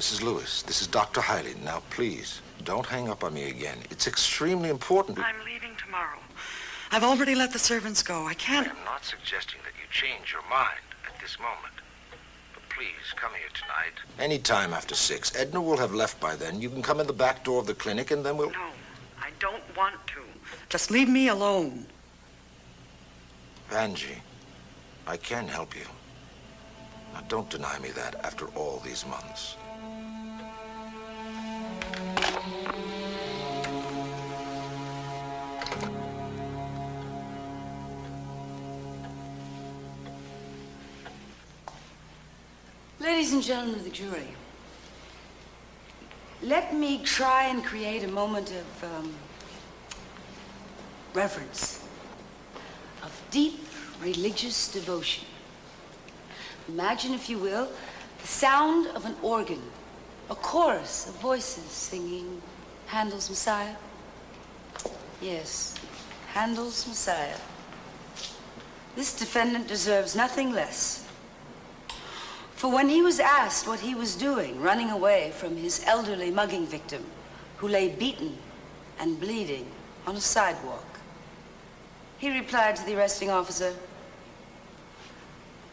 Mrs. Lewis, this is Dr. Hyland. Now, please, don't hang up on me again. It's extremely important. I'm leaving tomorrow. I've already let the servants go. I can't... I'm not suggesting that you change your mind at this moment. But please, come here tonight. Any time after 6. Edna will have left by then. You can come in the back door of the clinic, and then we'll... No, I don't want to. Just leave me alone. Angie, I can help you. Now, don't deny me that after all these months. Ladies and gentlemen of the jury, let me try and create a moment of reverence, of deep religious devotion. Imagine, if you will, the sound of an organ, a chorus of voices singing Handel's Messiah. Yes, Handel's Messiah. This defendant deserves nothing less. For when he was asked what he was doing, running away from his elderly mugging victim, who lay beaten and bleeding on a sidewalk, he replied to the arresting officer,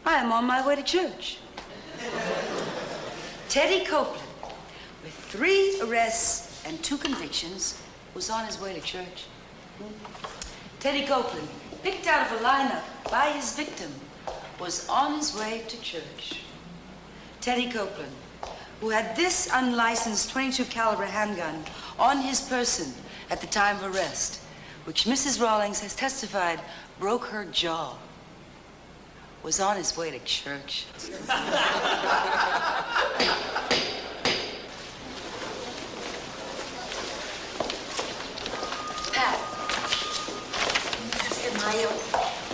"I am on my way to church." Teddy Copeland, with 3 arrests and 2 convictions, was on his way to church. Teddy Copeland, picked out of a lineup by his victim, was on his way to church. Teddy Copeland, who had this unlicensed .22 caliber handgun on his person at the time of arrest, which Mrs. Rawlings has testified broke her jaw, was on his way to church. Pat. Mrs. Mayo.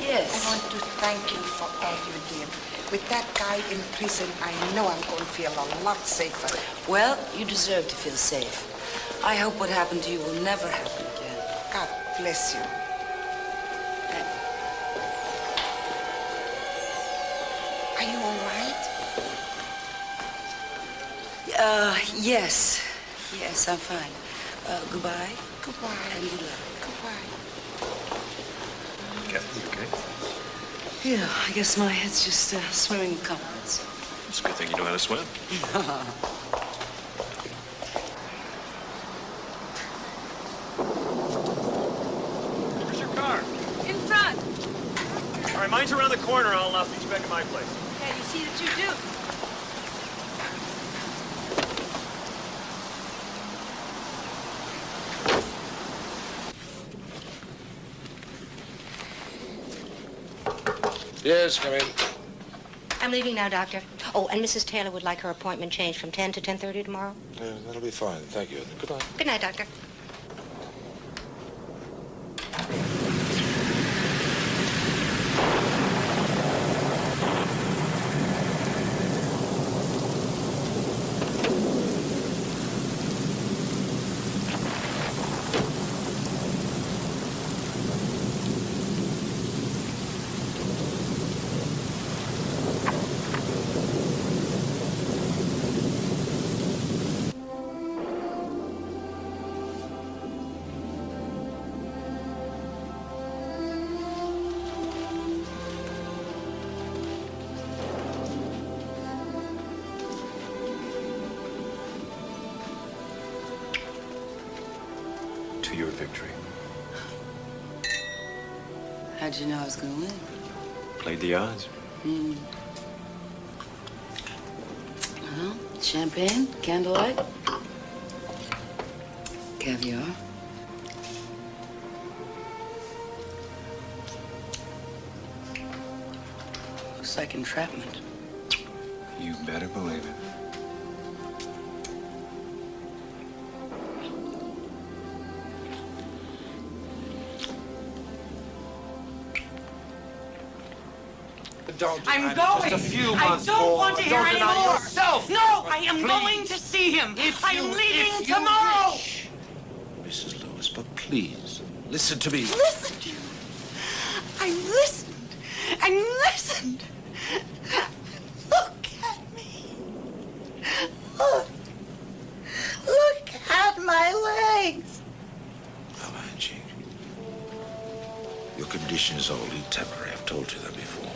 Yes. I want to thank you for all you did. With that guy in prison, I know I'm going to feel a lot safer. Well, you deserve to feel safe. I hope what happened to you will never happen again. God bless you. Are you all right? Yes. Yes, I'm fine. Goodbye. Goodbye. And good luck. Goodbye. Kathy, you okay? Yeah, I guess my head's just swimming with compliments. It's a good thing you know how to swim. Where's your car? In front. All right, mine's around the corner. I'll meet you back at my place. Okay, you see that you do. Yes, come in. I'm leaving now, Doctor. Oh, and Mrs. Taylor would like her appointment changed from 10 to 10:30 tomorrow. Yeah, that'll be fine. Thank you. Good night. Good night, Doctor. To your victory. How'd you know I was going to win? Played the odds. Well, champagne, candlelight, caviar. Looks like entrapment. You better believe it. I'm going. Just a few I months don't more. want to hear Don't any deny more. yourself. No, I am Please. going to see him. I'm leaving if you tomorrow. wish. Mrs. Lewis, but please, listen to me. Listen to you. I listened and listened. Look at me. Look condition is only temporary. I've told you that before.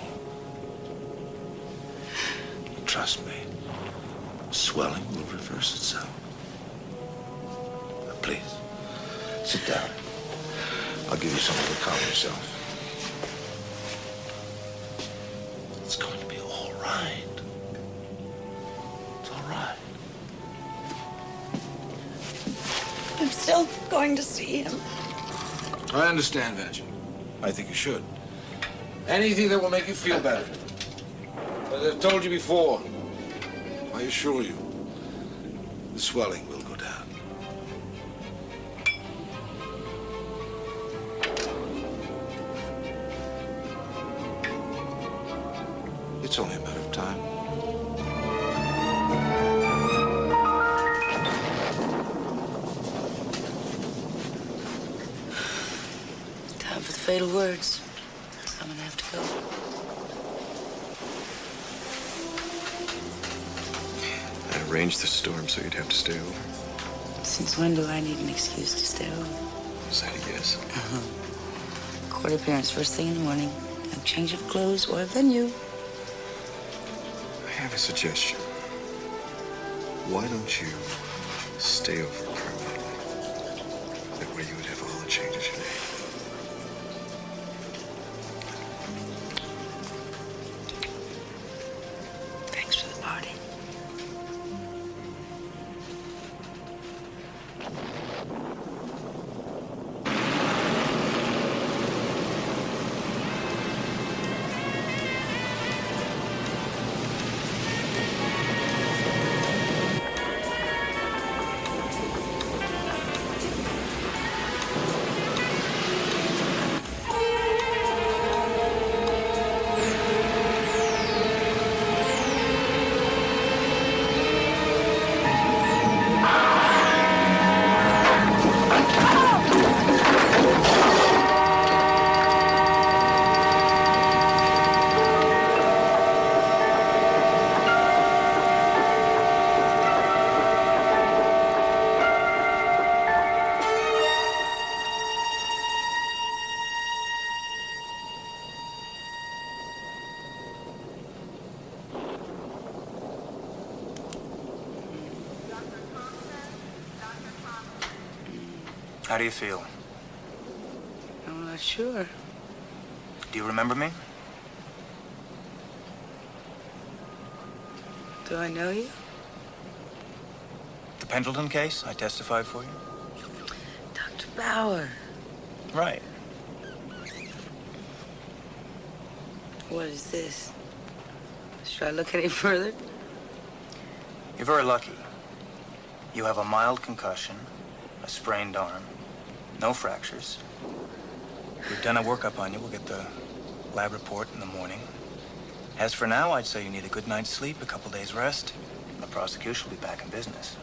Trust me. Swelling will reverse itself. Now, please, sit down. I'll give you something to calm yourself. It's going to be all right. It's all right. I'm still going to see him. I understand, Vanessa. I think you should. Anything that will make you feel better. As I've told you before, I assure you, the swelling will go down. It's only a matter of time. Time for the fatal words. I'm gonna have to go. I arranged the storm so you'd have to stay over. Since when do I need an excuse to stay over? Is that a yes? Court appearance first thing in the morning. No change of clothes or venue. I have a suggestion. Why don't you stay over permanently? That way you would have all the changes you need. Thanks for the party. How do you feel? I'm not sure. Do you remember me? Do I know you? The Pendleton case? I testified for you? Dr. Bauer. Right. What is this? Should I look any further? You're very lucky. You have a mild concussion, a sprained arm, no fractures. We've done a workup on you. We'll get the lab report in the morning. As for now, I'd say you need a good night's sleep, a couple days rest. The prosecution will be back in business.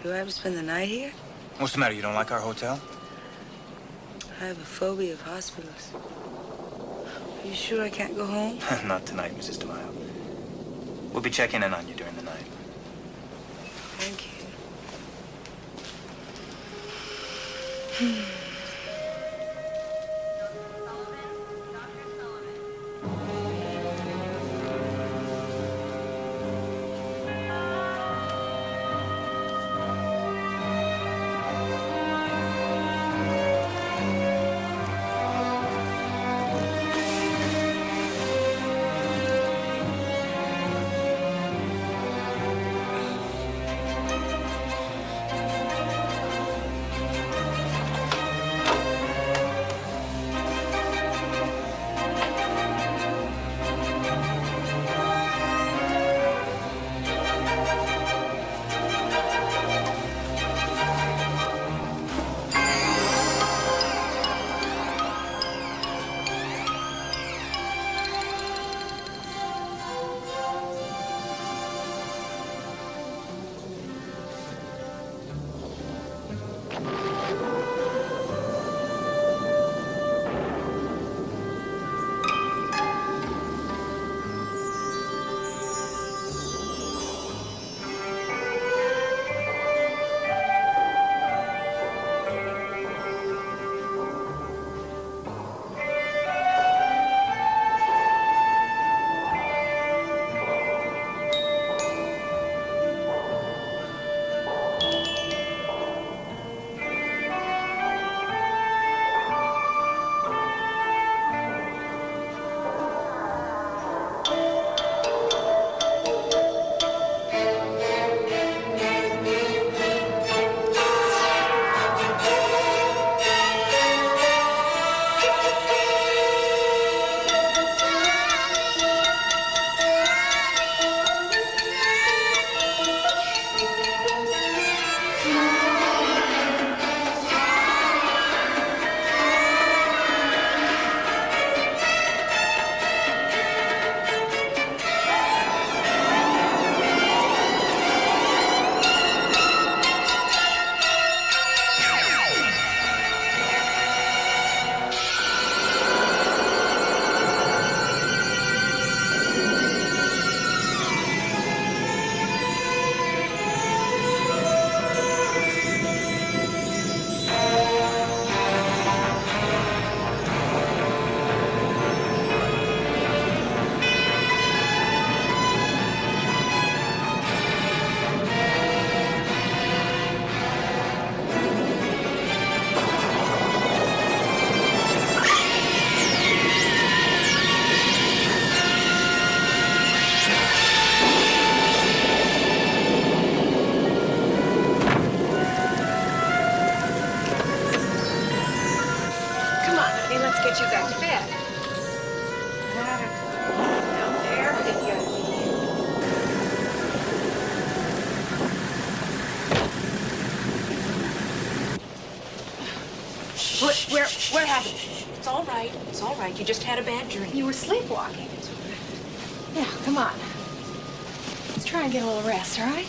Do I have to spend the night here? What's the matter? You don't like our hotel? I have a phobia of hospitals. Are you sure I can't go home? Not tonight, Mrs. DeMaio. We'll be checking in on you during the night. Thank you. What happened? It's all right. It's all right. You just had a bad dream. You were sleepwalking. Yeah, come on. Let's try and get a little rest, all right?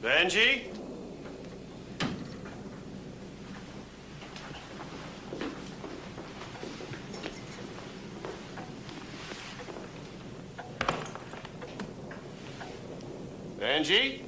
Benji? Benji?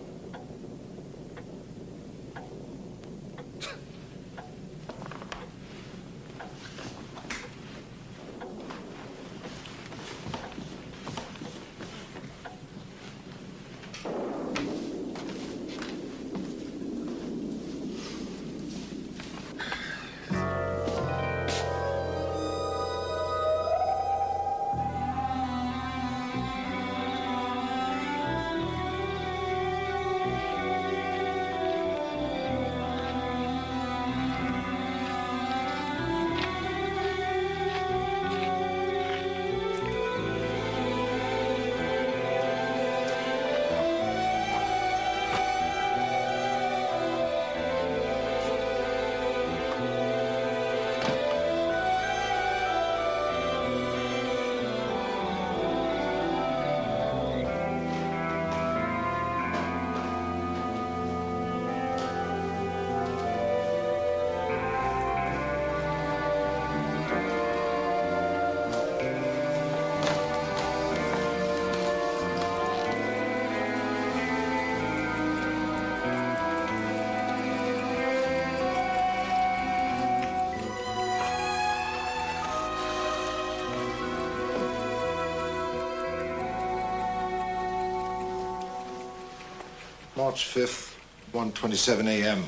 March 5th, 1:27 a.m.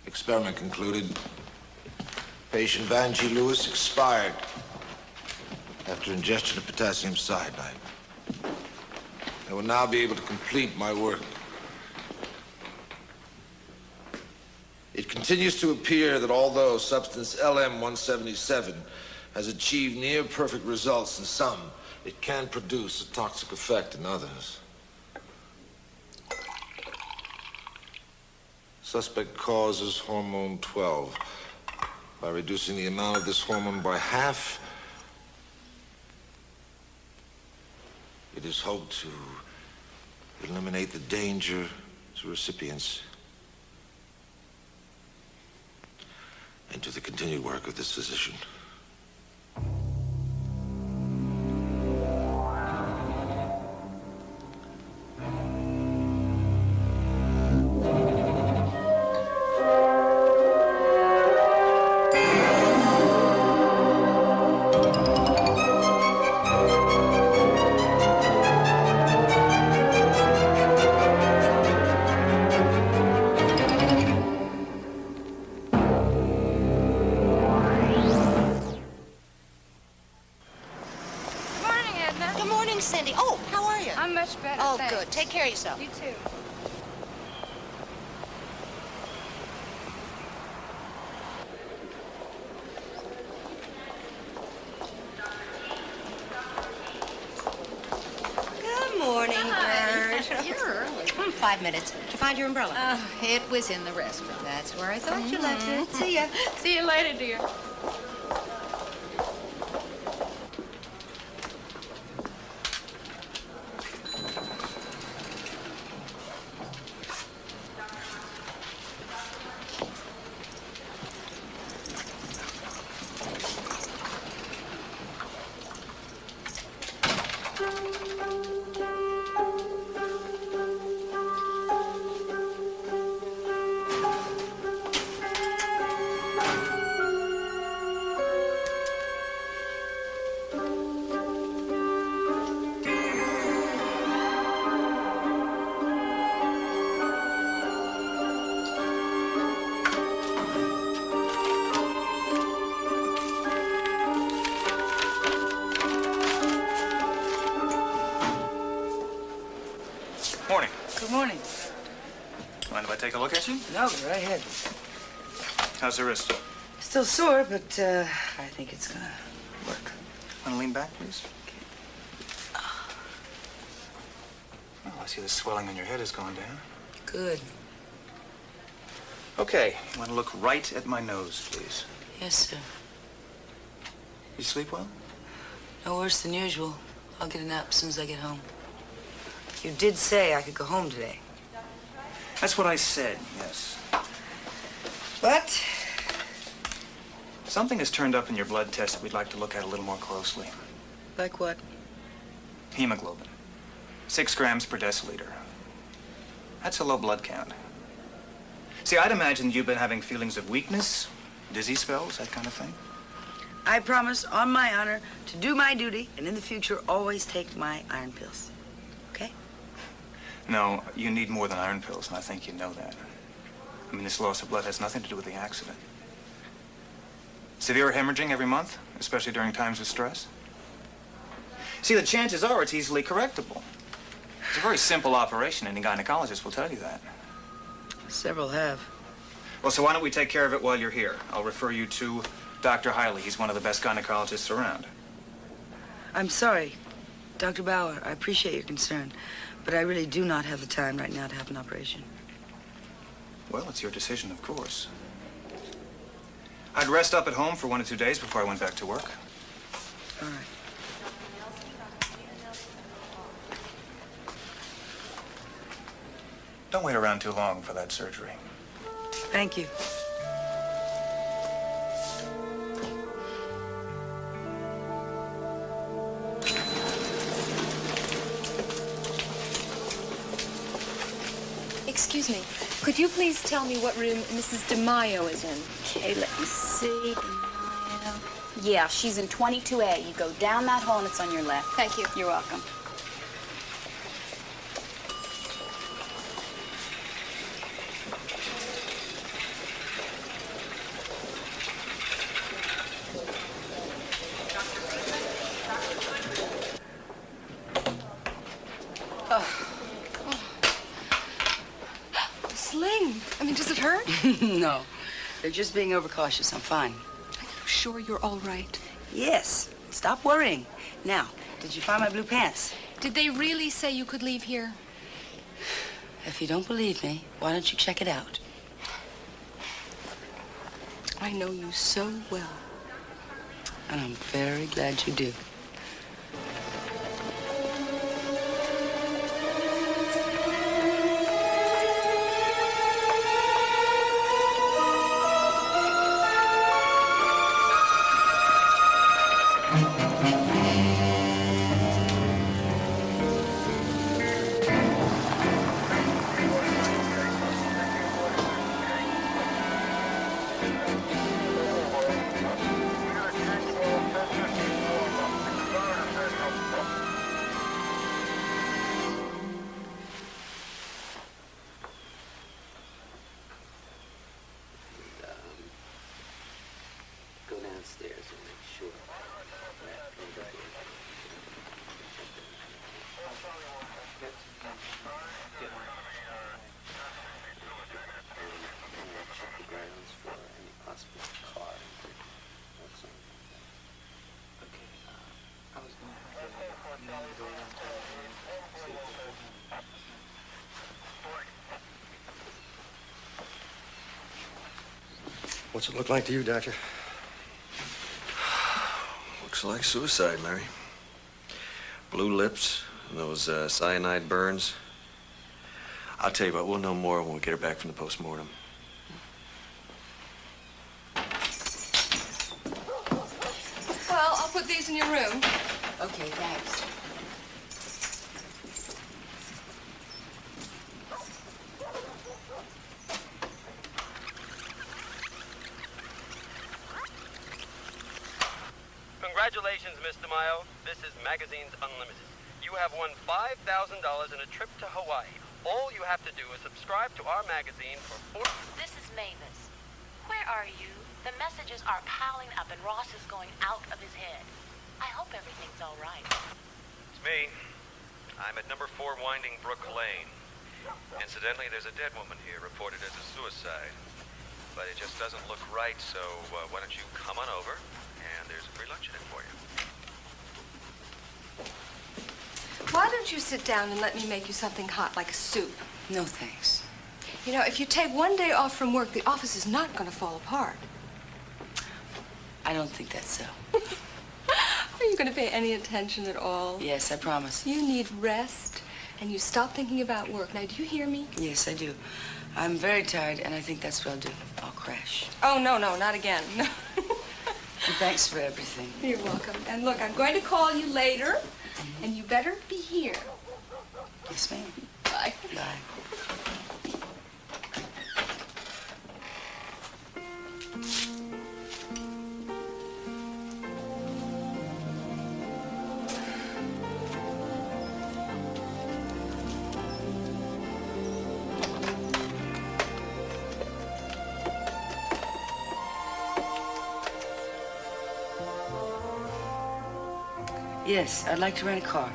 Experiment concluded. Patient Vanjie Lewis expired after ingestion of potassium cyanide. I will now be able to complete my work. It continues to appear that although substance LM-177 has achieved near perfect results in some, it can produce a toxic effect in others. Suspect causes hormone 12. By reducing the amount of this hormone by half, it is hoped to eliminate the danger to recipients and to the continued work of this physician. Take care of yourself. You too. Good morning, Bert. You're early. 5 minutes. Did you find your umbrella? It was in the restroom. That's where I thought you left it. See ya. See you later, dear. Morning. Good morning. Mind if I take a look at you? No, go right ahead. How's the wrist? Still sore, but I think it's gonna work. Want to lean back, please? Oh, I see the swelling on your head has gone down. Good. Okay, you want to look right at my nose, please. Yes, sir. You sleep well? No worse than usual. I'll get a nap as soon as I get home. You did say I could go home today. That's what I said, yes. But Something has turned up in your blood test that we'd like to look at a little more closely. like what? Hemoglobin. 6 grams per deciliter. That's a low blood count. See, I'd imagine you've been having feelings of weakness, dizzy spells, that kind of thing. I promise, on my honor, to do my duty, and in the future, always take my iron pills. Okay? No, you need more than iron pills, and I think you know that. I mean, this loss of blood has nothing to do with the accident. Severe hemorrhaging every month, especially during times of stress. See, the chances are it's easily correctable. It's a very simple operation. Any gynecologist will tell you that. Several have. Well, so why don't we take care of it while you're here? I'll refer you to Dr. Hiley. He's one of the best gynecologists around. I'm sorry, Dr. Bauer. I appreciate your concern, but I really do not have the time right now to have an operation. Well, it's your decision, of course. I'd rest up at home for 1 or 2 days before I went back to work. All right. Don't wait around too long for that surgery. Thank you. Excuse me. Could you please tell me what room Mrs. DeMaio is in? Okay, let me see. Yeah, she's in 22A. You go down that hall and it's on your left. Thank you. You're welcome. Sling. I mean, does it hurt? No, they're just being overcautious. I'm fine. Are you sure you're all right? Yes. Stop worrying. Now, did you find my blue pants? Did they really say you could leave here? If you don't believe me, why don't you check it out? I know you so well. And I'm very glad you do. Go downstairs and make sure check the grounds for any possible car. Okay, I was going to go around to see if What's it look like to you, Doctor? Looks like suicide, Mary. Blue lips, and those cyanide burns. I'll tell you what, we'll know more when we get her back from the postmortem. Well, I'll put these in your room. Okay, thanks. Congratulations, Miss DeMaio. This is Magazines Unlimited. You have won $5,000 and a trip to Hawaii. All you have to do is subscribe to our magazine for This is Mavis. Where are you? The messages are piling up and Ross is going out of his head. I hope everything's all right. It's me. I'm at number 4 Winding Brook Lane. Incidentally, there's a dead woman here reported as a suicide. But it just doesn't look right, so why don't you come on over, and there's a free lunch in it for you. Why don't you sit down and let me make you something hot, like a soup? No, thanks. You know, if you take one day off from work, the office is not going to fall apart. I don't think that's so. Are you going to pay any attention at all? Yes, I promise. You need rest. and you stop thinking about work. Now, do you hear me? Yes, I do. I'm very tired, and I think that's what I'll do. I'll crash. Oh, no, not again. No. And thanks for everything. You're welcome. And look, I'm going to call you later, and you better be here. Yes, ma'am. Bye. Bye. Yes, I'd like to rent a car.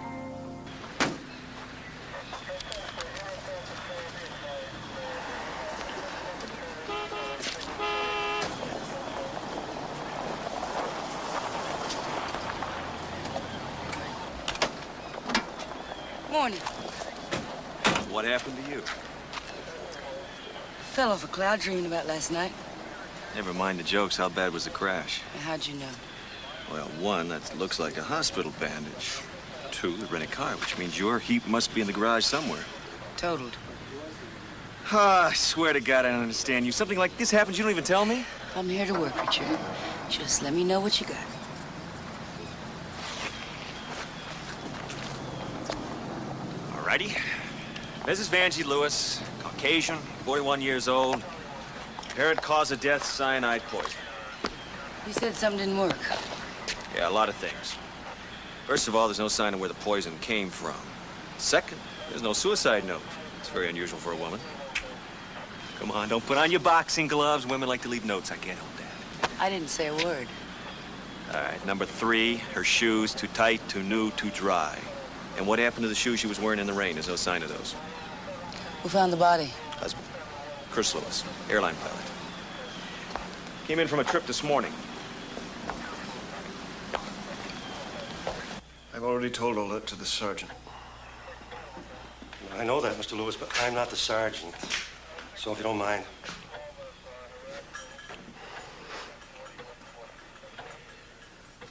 Morning. What happened to you? Fell off a cloud dreaming about last night. Never mind the jokes. How bad was the crash? How'd you know? Well, one, that looks like a hospital bandage. Two, the rented car, which means your heap must be in the garage somewhere. Totaled. I swear to God I don't understand you. Something like this happens, you don't even tell me? I'm here to work, Richard. Just let me know what you got. Alrighty. Mrs. Vanjie Lewis, Caucasian, 41 years old. Apparent cause of death, cyanide poison. You said something didn't work. Yeah, a lot of things. First of all, there's no sign of where the poison came from. Second, there's no suicide note. It's very unusual for a woman. Come on, don't put on your boxing gloves. Women like to leave notes. I can't help that. I didn't say a word. All right, number three, her shoes, too tight, too new, too dry. And what happened to the shoes she was wearing in the rain? There's no sign of those. Who found the body? Husband. Chris Lewis, airline pilot. Came in from a trip this morning. I've already told all that to the sergeant. I know that, Mr. Lewis, but I'm not the sergeant. So if you don't mind.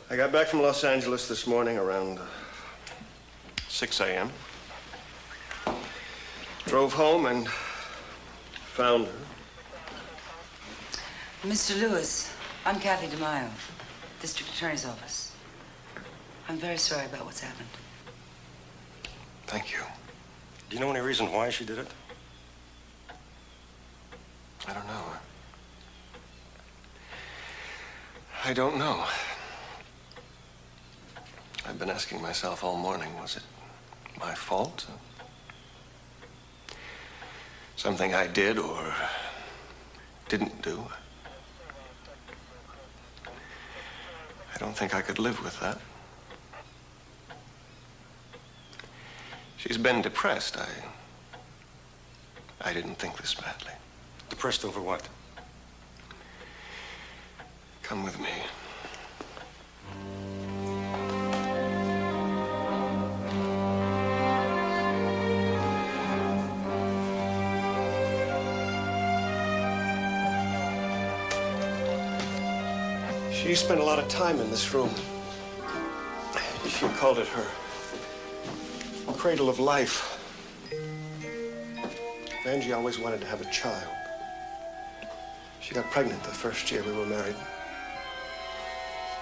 I got back from Los Angeles this morning around 6 a.m. Drove home and found her. Mr. Lewis, I'm Kathy DeMaio, District Attorney's Office. I'm very sorry about what's happened. Thank you. Do you know any reason why she did it? I don't know. I don't know. I've been asking myself all morning, was it my fault? Something I did or didn't do? I don't think I could live with that. She's been depressed. I didn't think this badly. Depressed over what? Come with me. She spent a lot of time in this room. She called it her cradle of life. Vanjie always wanted to have a child. She got pregnant the first year we were married.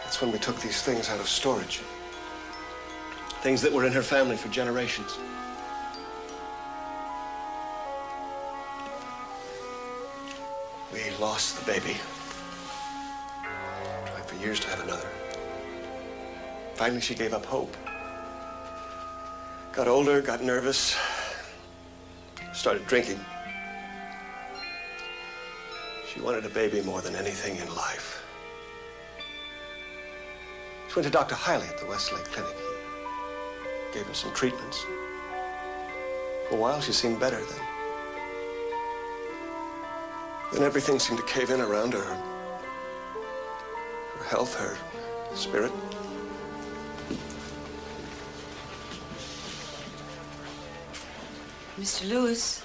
That's when we took these things out of storage. Things that were in her family for generations. We lost the baby. Tried for years to have another. Finally, she gave up hope. Got older, got nervous, started drinking. She wanted a baby more than anything in life. She went to Dr. Hiley at the Westlake Clinic. He gave her some treatments. For a while, she seemed better then. Then everything seemed to cave in around her. Her health, her spirit. Mr. Lewis,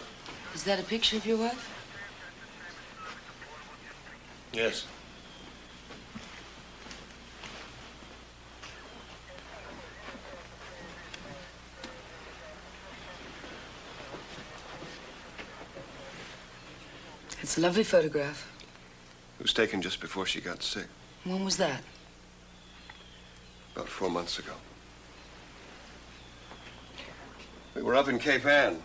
is that a picture of your wife? Yes. It's a lovely photograph. It was taken just before she got sick. When was that? About 4 months ago. We were up in Cape Ann.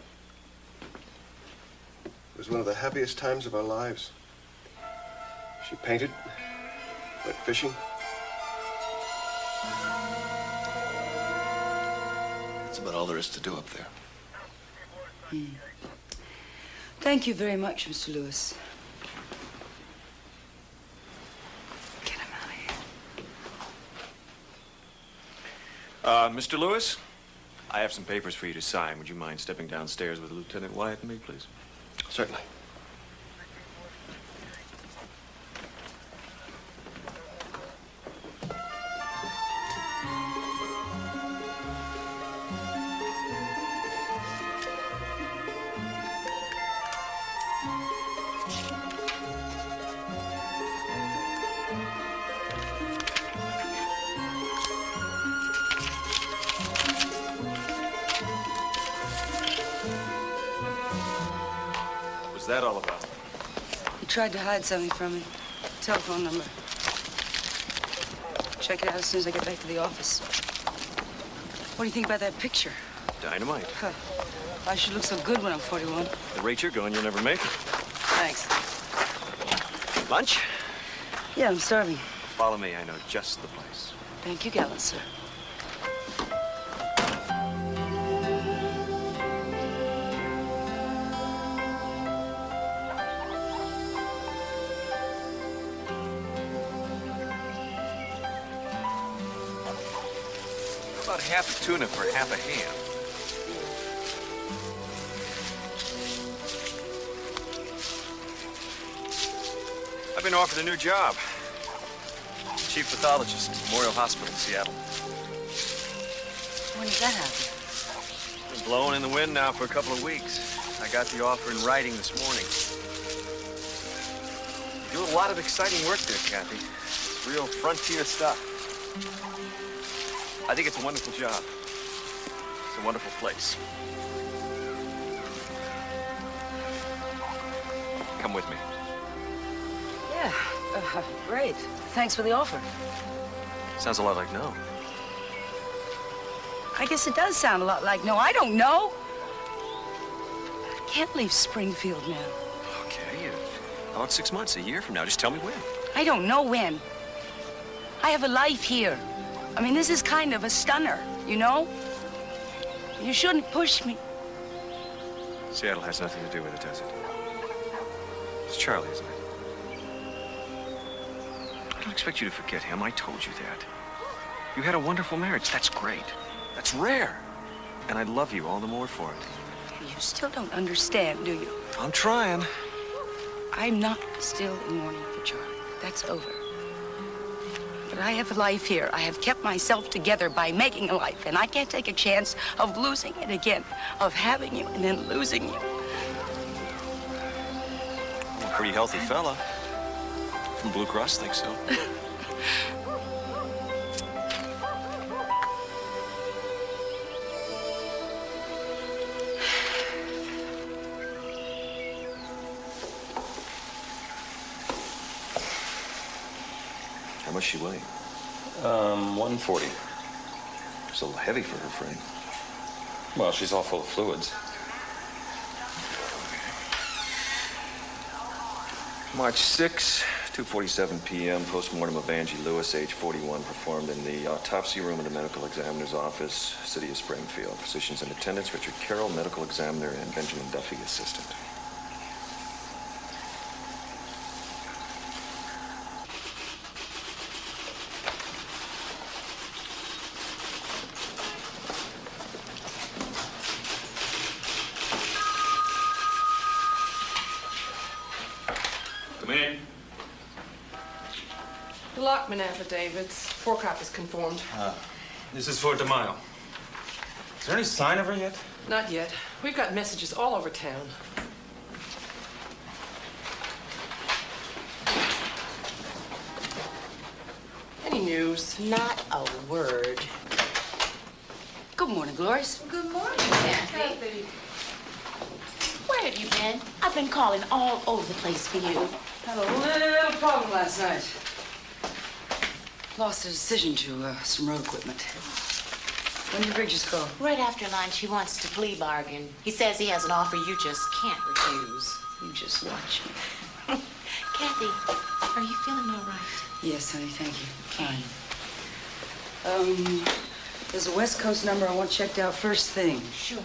It was one of the happiest times of our lives. She painted, went fishing. That's about all there is to do up there. Thank you very much, Mr. Lewis. Mr. Lewis, I have some papers for you to sign. Would you mind stepping downstairs with Lieutenant Wyatt and me, please? Certainly. What's that all about? He tried to hide something from me. Telephone number. Check it out as soon as I get back to the office. What do you think about that picture? Dynamite. Huh. I should look so good when I'm 41. The rate you're going, you'll never make it. Thanks. Lunch? Yeah, I'm starving. Follow me. I know just the place. Thank you, gallant sir. About half a tuna for half a ham. I've been offered a new job. Chief pathologist at Memorial Hospital in Seattle. When did that happen? Been blowing in the wind now for a couple of weeks. I got the offer in writing this morning. You do a lot of exciting work there, Kathy. It's real frontier stuff. I think it's a wonderful job. It's a wonderful place. Come with me. Yeah, great. Thanks for the offer. Sounds a lot like no. I guess it does sound a lot like no. I don't know. I can't leave Springfield now. Okay, how about 6 months, a year from now? Just tell me when. I don't know when. I have a life here. I mean, this is kind of a stunner, you know? You shouldn't push me. Seattle has nothing to do with it, does it? It's Charlie, isn't it? I don't expect you to forget him. I told you that. You had a wonderful marriage. That's great. That's rare. And I love you all the more for it. You still don't understand, do you? I'm trying. I'm not still in mourning for Charlie. That's over. But I have a life here. I have kept myself together by making a life, and I can't take a chance of losing it again, of having you and then losing you. I'm a pretty healthy fella. From Blue Cross, think so. How much she weigh? 140. It's a little heavy for her frame. Well, she's all full of fluids. March 6, 2:47 p.m., postmortem of Angie Lewis, age 41, performed in the autopsy room of the medical examiner's office, City of Springfield. Physicians in attendance, Richard Carroll, medical examiner, and Benjamin Duffy, assistant. The Lockman affidavits. 4 copies conformed. This is for DeMaio. Is there any sign of her yet? Not yet. We've got messages all over town. Any news? Not a word. Good morning, Glorious. Good morning, Kathy. Where have you been? I've been calling all over the place for you. Had a little problem last night. Lost a decision to some road equipment. When did Bridges call? Right after lunch, he wants to plea bargain. He says he has an offer you just can't refuse. You just watch me. Kathy, are you feeling all right? Yes, honey, thank you. Fine. There's a West Coast number I want checked out first thing. Sure.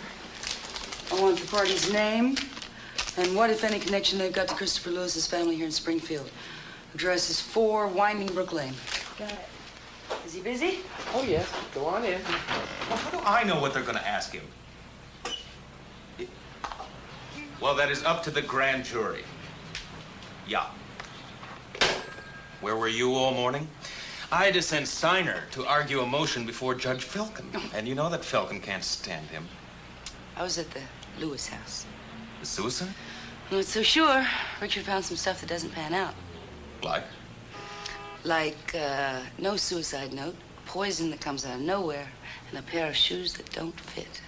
I want the party's name and what, if any, connection they've got to Christopher Lewis's family here in Springfield. Address is 4 Winding Brook Lane. Got it. Is he busy? Oh, yes. Go on in. Well, how do I know what they're going to ask him? Well, that is up to the grand jury. Yeah. Where were you all morning? I had to send Steiner to argue a motion before Judge Felkin. And you know that Felkin can't stand him. I was at the Lewis house. The suicide? I'm not so sure. Richard found some stuff that doesn't pan out. Like? Like, no suicide note, poison that comes out of nowhere, and a pair of shoes that don't fit.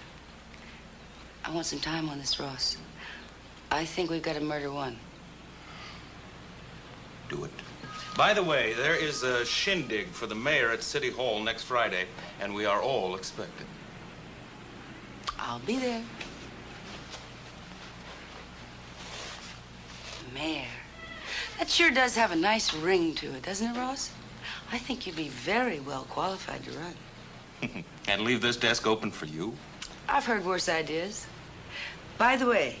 I want some time on this, Ross. I think we've got a murder one. Do it. By the way, there is a shindig for the mayor at City Hall next Friday, and we are all expected. I'll be there. Mayor. That sure does have a nice ring to it, doesn't it, Ross? I think you'd be very well qualified to run. And leave this desk open for you? I've heard worse ideas. By the way,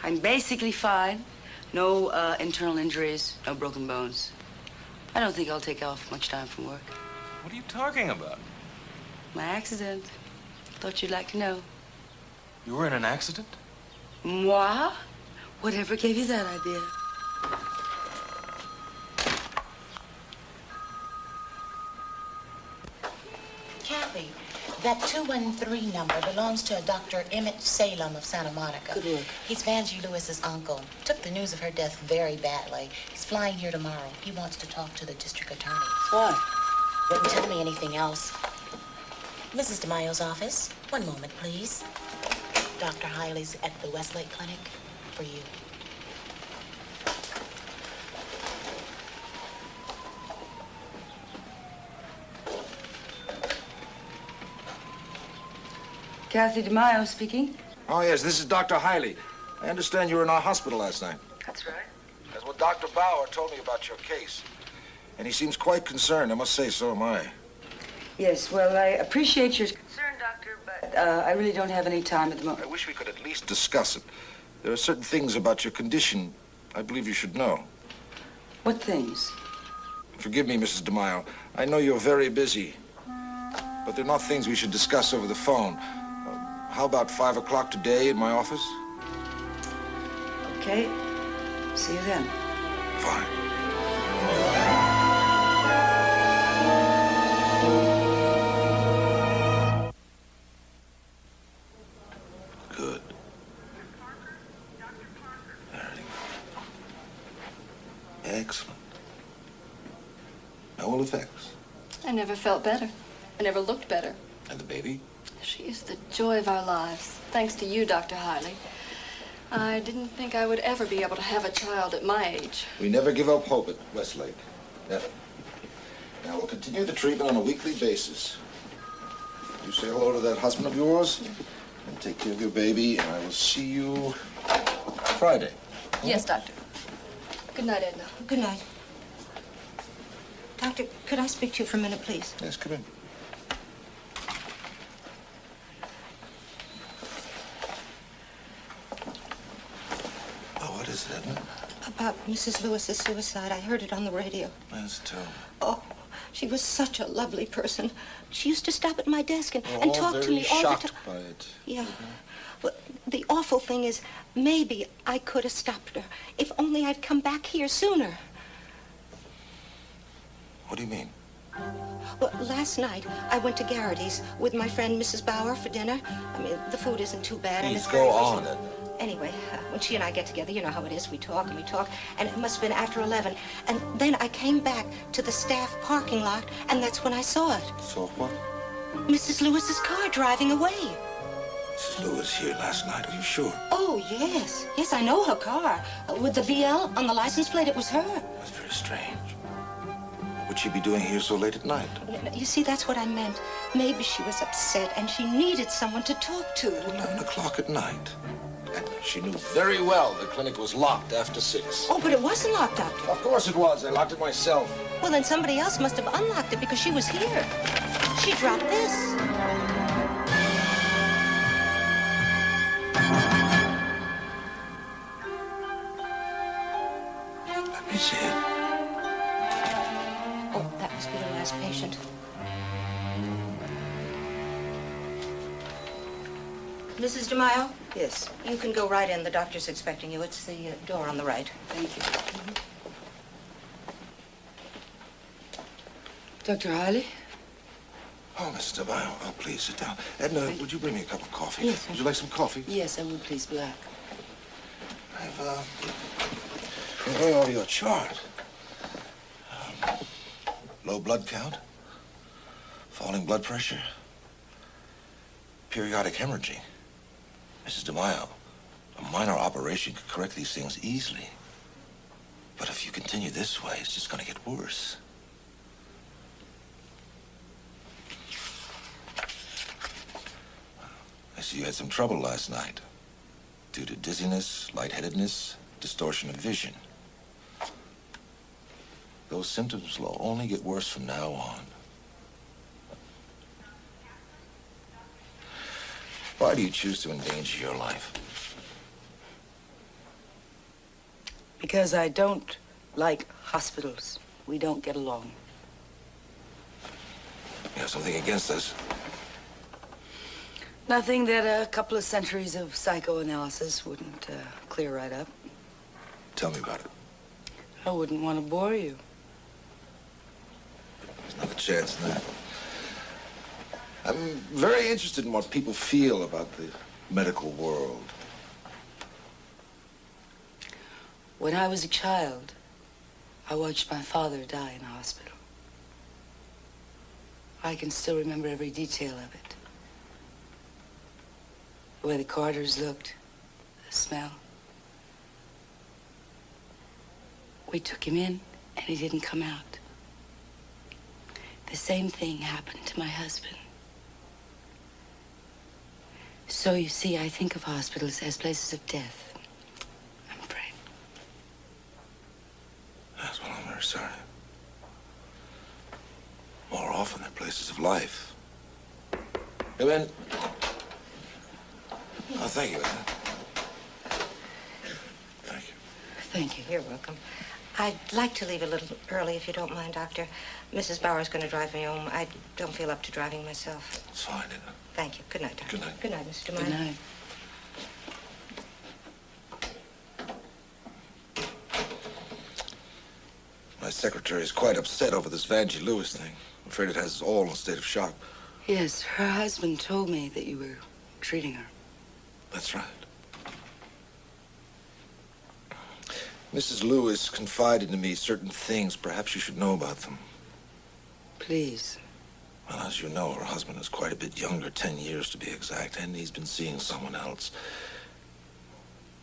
I'm basically fine. No internal injuries, no broken bones. I don't think I'll take off much time from work. What are you talking about? My accident. Thought you'd like to know. You were in an accident? Moi? Whatever gave you that idea? Kathy, that 213 number belongs to a Dr. Emmett Salem of Santa Monica. Good work. He's Vanjie Lewis's uncle. Took the news of her death very badly. He's flying here tomorrow. He wants to talk to the district attorney. Why? Wouldn't tell me anything else. Mrs. DeMayo's office. One moment, please. Dr. Hiley's at the Westlake Clinic for you. Kathy DeMayo speaking. Oh, yes, this is Dr. Hiley. I understand you were in our hospital last night. That's right. That's what Dr. Bauer told me about your case. And he seems quite concerned. I must say, so am I. Yes, well, I appreciate your concern, Doctor, but I really don't have any time at the moment. I wish we could at least discuss it. There are certain things about your condition I believe you should know. What things? Forgive me, Mrs. DeMayo. I know you're very busy. But they're not things we should discuss over the phone. How about 5 o'clock today in my office? Okay. See you then. Fine. Good. Very good. Excellent. No ill effects. I never felt better. I never looked better. And the baby? She is the joy of our lives, thanks to you, Dr. Hiley. I didn't think I would ever be able to have a child at my age. We never give up hope at Westlake. Never. Now, we'll continue the treatment on a weekly basis. You say hello to that husband of yours, and take care of your baby, and I will see you Friday. Yes, Doctor. Good night, Edna. Good night. Doctor, could I speak to you for a minute, please? Yes, come in. What is it, Edna? About Mrs. Lewis's suicide. I heard it on the radio. That's terrible. Oh, she was such a lovely person. She used to stop at my desk and We're talk to me all all the shocked time. by it. Yeah. Well, the awful thing is, maybe I could have stopped her. If only I'd come back here sooner. What do you mean? Well, last night, I went to Garrity's with my friend Mrs. Bauer for dinner. I mean, the food isn't too bad. And Please it's go very on, reasonable. Edna. Anyway, when she and I get together, you know how it is. We talk and we talk, and it must have been after 11. And then I came back to the staff parking lot, and that's when I saw it. Saw what? Mrs. Lewis's car driving away. Mrs. Lewis here last night, are you sure? Oh, yes. Yes, I know her car. With the VL on the license plate, it was her. That's very strange. What'd she be doing here so late at night? You see, that's what I meant. Maybe she was upset and she needed someone to talk to. 11 o'clock at night. And she knew very well the clinic was locked after 6. Oh, but it wasn't locked, Doctor. Of course it was. I locked it myself. Well, then somebody else must have unlocked it because she was here. She dropped this. Let me see it. Oh, that must be the last patient. Mrs. DeMaio? Yes. You can go right in. The doctor's expecting you. It's the door on the right. Thank you. Dr. Hiley? Oh, Mrs. DeMaio, oh, please sit down. Edna, would you bring me a cup of coffee? Yes. Would you like some coffee? Yes, I would, please, black. I've been going over your chart. Low blood count, falling blood pressure, periodic hemorrhaging. Mrs. DeMaio, a minor operation could correct these things easily. But if you continue this way, it's just going to get worse. I see you had some trouble last night due to dizziness, lightheadedness, distortion of vision. Those symptoms will only get worse from now on. Why do you choose to endanger your life? Because I don't like hospitals. We don't get along. You have something against us? Nothing that a couple of centuries of psychoanalysis wouldn't clear right up. Tell me about it. I wouldn't want to bore you. There's not a chance in that. I'm very interested in what people feel about the medical world. When I was a child, I watched my father die in a hospital. I can still remember every detail of it. The way the corridors looked, the smell. We took him in, and he didn't come out. The same thing happened to my husband. So, you see, I think of hospitals as places of death. I'm afraid. Yes, well, I'm very sorry. More often, they're places of life. Come in. Oh, thank you, Edna. Thank you. Thank you. You're welcome. I'd like to leave a little early, if you don't mind, Doctor. Mrs. Bauer's going to drive me home. I don't feel up to driving myself. It's fine, Edna. Thank you. Good night, Doctor. Good night. Good night, Mr. DeMaio. Good night. My secretary is quite upset over this Vanjie Lewis thing. I'm afraid it has us all in a state of shock. Yes, her husband told me that you were treating her. That's right. Mrs. Lewis confided to me certain things. Perhaps you should know about them. Please. Well, as you know, her husband is quite a bit younger, 10 years to be exact, and he's been seeing someone else.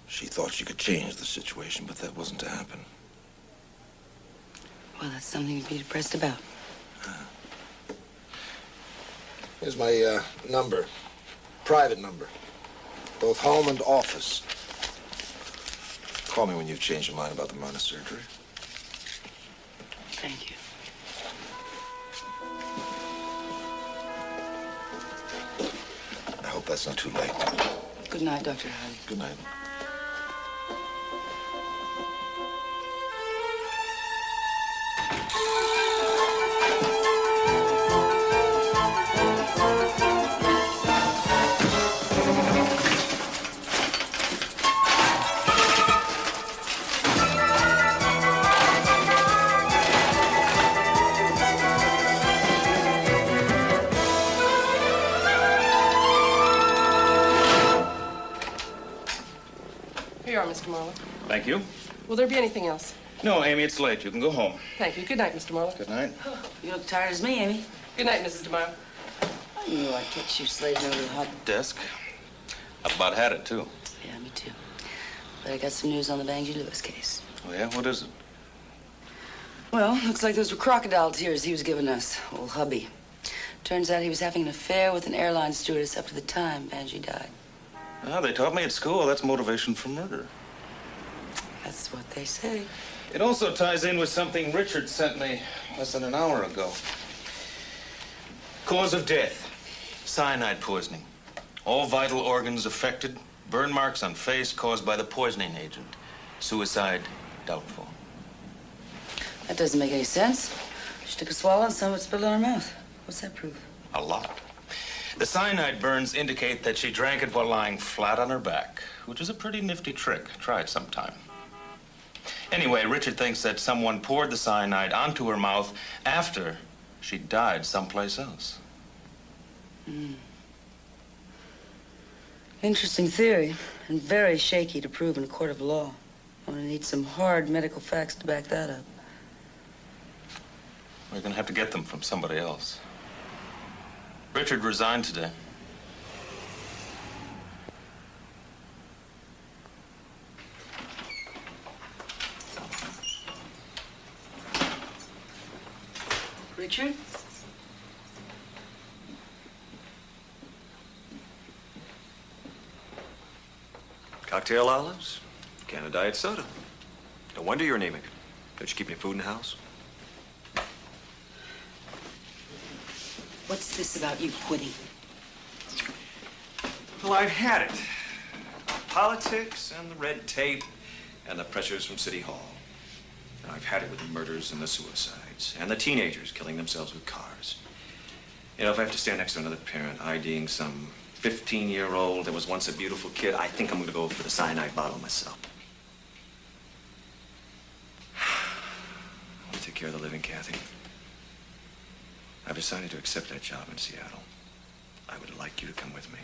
She thought she could change the situation, but that wasn't to happen. Well, that's something to be depressed about. Here's my number. Private number. Both home and office. Call me when you've changed your mind about the minor surgery. Thank you. I hope that's not too late. Good night, Dr. Hiley. Good night. Here you are, Mr. Marlowe. Thank you. Will there be anything else? No, Amy, it's late. You can go home. Thank you. Good night, Mr. Marlowe. Good night. You look tired as me, Amy. Good night, Mrs. DeMaio. I knew I'd catch you slaving over the hot Desk. I've about had it, too. Yeah, me too. But I got some news on the Banji Lewis case. Oh, yeah? What is it? Well, looks like those were crocodile tears he was giving us, old hubby. Turns out he was having an affair with an airline stewardess up to the time Banji died. Oh, they taught me at school that's motivation for murder. That's what they say. It also ties in with something Richard sent me less than an hour ago. Cause of death, cyanide poisoning. All vital organs affected, burn marks on face caused by the poisoning agent. Suicide, doubtful. That doesn't make any sense. She took a swallow and some of it spilled on her mouth. What's that prove? A lot. The cyanide burns indicate that she drank it while lying flat on her back, which is a pretty nifty trick. Try it sometime. Anyway, Richard thinks that someone poured the cyanide onto her mouth after she died someplace else. Interesting theory, and very shaky to prove in a court of law. I'm gonna need some hard medical facts to back that up. We're gonna have to get them from somebody else. Richard resigned today. Richard? Cocktail olives, can of diet soda. No wonder you're anemic. Don't you keep any food in the house? What's this about you quitting? Well, I've had it. Politics and the red tape and the pressures from City Hall. And I've had it with the murders and the suicides and the teenagers killing themselves with cars. You know, if I have to stand next to another parent IDing some 15-year-old that was once a beautiful kid, I think I'm going to go for the cyanide bottle myself. I want to take care of the living, Kathy. I've decided to accept that job in Seattle. I would like you to come with me.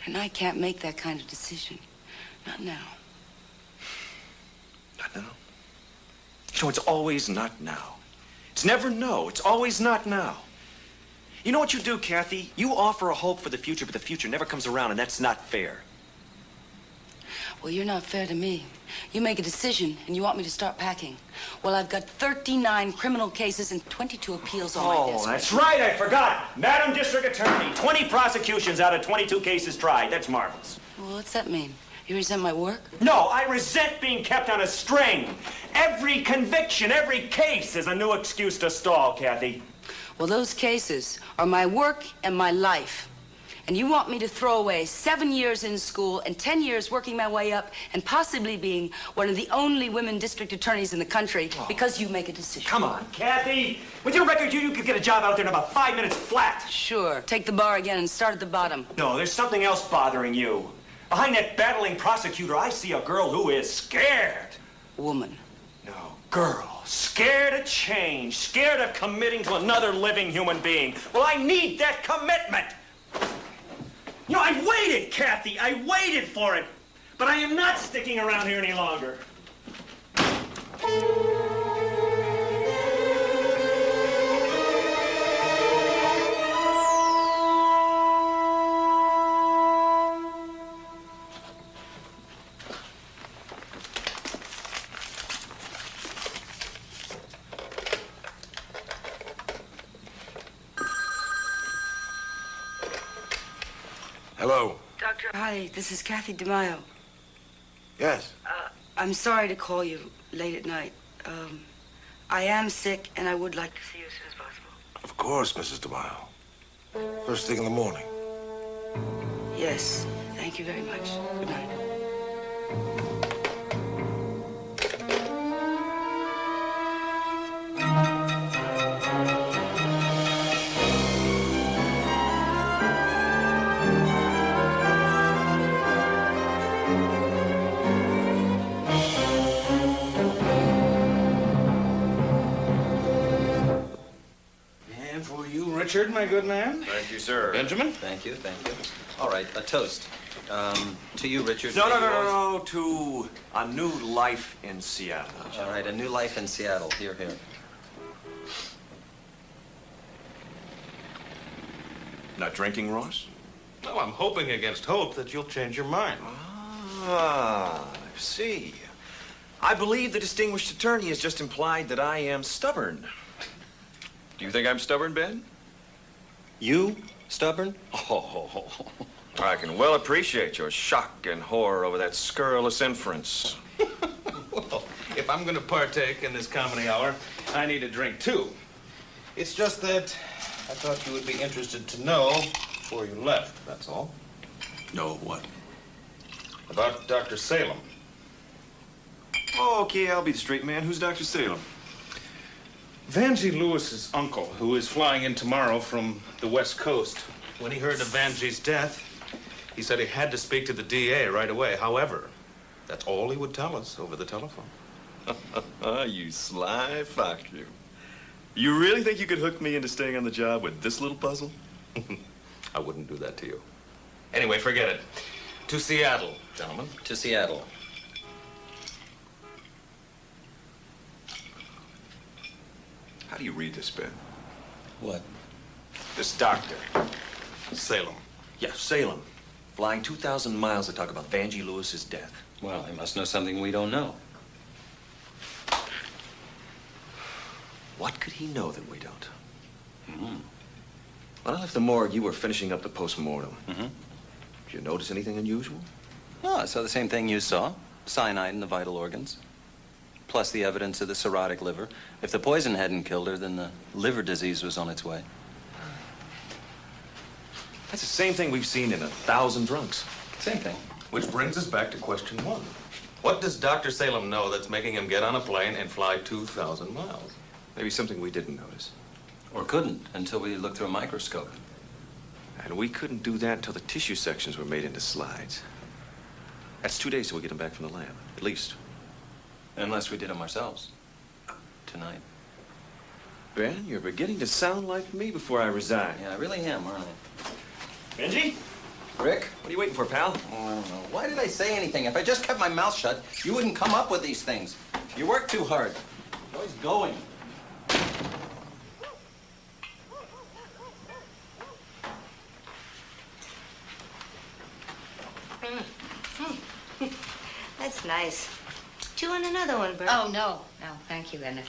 And I can't make that kind of decision. Not now. Not now? You know, it's always not now. It's never no. It's always not now. You know what you do, Kathy? You offer a hope for the future, but the future never comes around, and that's not fair. Well, you're not fair to me. You make a decision, and you want me to start packing. Well, I've got 39 criminal cases and 22 appeals on my desk. Oh, that's right. I forgot. Madam District Attorney, 20 prosecutions out of 22 cases tried. That's marvelous. Well, what's that mean? You resent my work? No, I resent being kept on a string. Every conviction, every case is a new excuse to stall, Kathy. Well, those cases are my work and my life. And you want me to throw away 7 years in school and 10 years working my way up and possibly being one of the only women district attorneys in the country because you make a decision. Come on, Kathy. With your record, you could get a job out there in about 5 minutes flat. Sure. Take the bar again and start at the bottom. No, there's something else bothering you. Behind that battling prosecutor, I see a girl who is scared. Woman. No, girl. Scared of change. Scared of committing to another living human being. Well, I need that commitment. You know, I waited, Kathy. I waited for it. But I am not sticking around here any longer. Hello. Doctor, hi, this is Kathy DeMaio. Yes. I'm sorry to call you late at night. I am sick, and I would like to see you as soon as possible. Of course, Mrs. DeMaio. First thing in the morning. Yes, thank you very much. Good night. Richard, my good man. Thank you, sir. Benjamin? Thank you, thank you. All right, a toast. To you, Richard. No, to a new life in Seattle. All right, a new life in Seattle. Here, here. Not drinking, Ross? Well, I'm hoping against hope that you'll change your mind. Ah, I see. I believe the distinguished attorney has just implied that I am stubborn. Do you think I'm stubborn, Ben? You stubborn? Oh, I can well appreciate your shock and horror over that scurrilous inference. Well, if I'm going to partake in this comedy hour, I need a drink, too. It's just that I thought you would be interested to know before you left, that's all. No, what? About Dr. Salem. Oh, okay, I'll be the straight man. Who's Dr. Salem? Vanjie Lewis's uncle, who is flying in tomorrow from the West Coast. When he heard of Vanjie's death, he said he had to speak to the DA right away. However, that's all he would tell us over the telephone. You sly fox, you. You really think you could hook me into staying on the job with this little puzzle? I wouldn't do that to you. Anyway, forget it. To Seattle, gentlemen. To Seattle. How do you read this, Ben? What? This doctor. Salem. Yeah, Salem. Flying 2,000 miles to talk about Vanjie Lewis's death. Well, he must know something we don't know. What could he know that we don't? When I left the morgue, you were finishing up the post-mortem. Did you notice anything unusual? Oh, I saw the same thing you saw. Cyanide in the vital organs. Plus the evidence of the cirrhotic liver. If the poison hadn't killed her, then the liver disease was on its way. That's the same thing we've seen in 1,000 drunks. Same thing. Which brings us back to question one. What does Dr. Salem know that's making him get on a plane and fly 2,000 miles? Maybe something we didn't notice. Or couldn't until we looked through a microscope. And we couldn't do that until the tissue sections were made into slides. That's 2 days till we get them back from the lab, at least. Unless we did them ourselves. Tonight. Ben, you're beginning to sound like me before I resign. Yeah, I really am, aren't I? Benji? Rick? What are you waiting for, pal? Oh, I don't know. Why did I say anything? If I just kept my mouth shut, you wouldn't come up with these things. You work too hard. You're always going. That's nice. Do you want another one, Bert? Oh, no. No, thank you, Edna.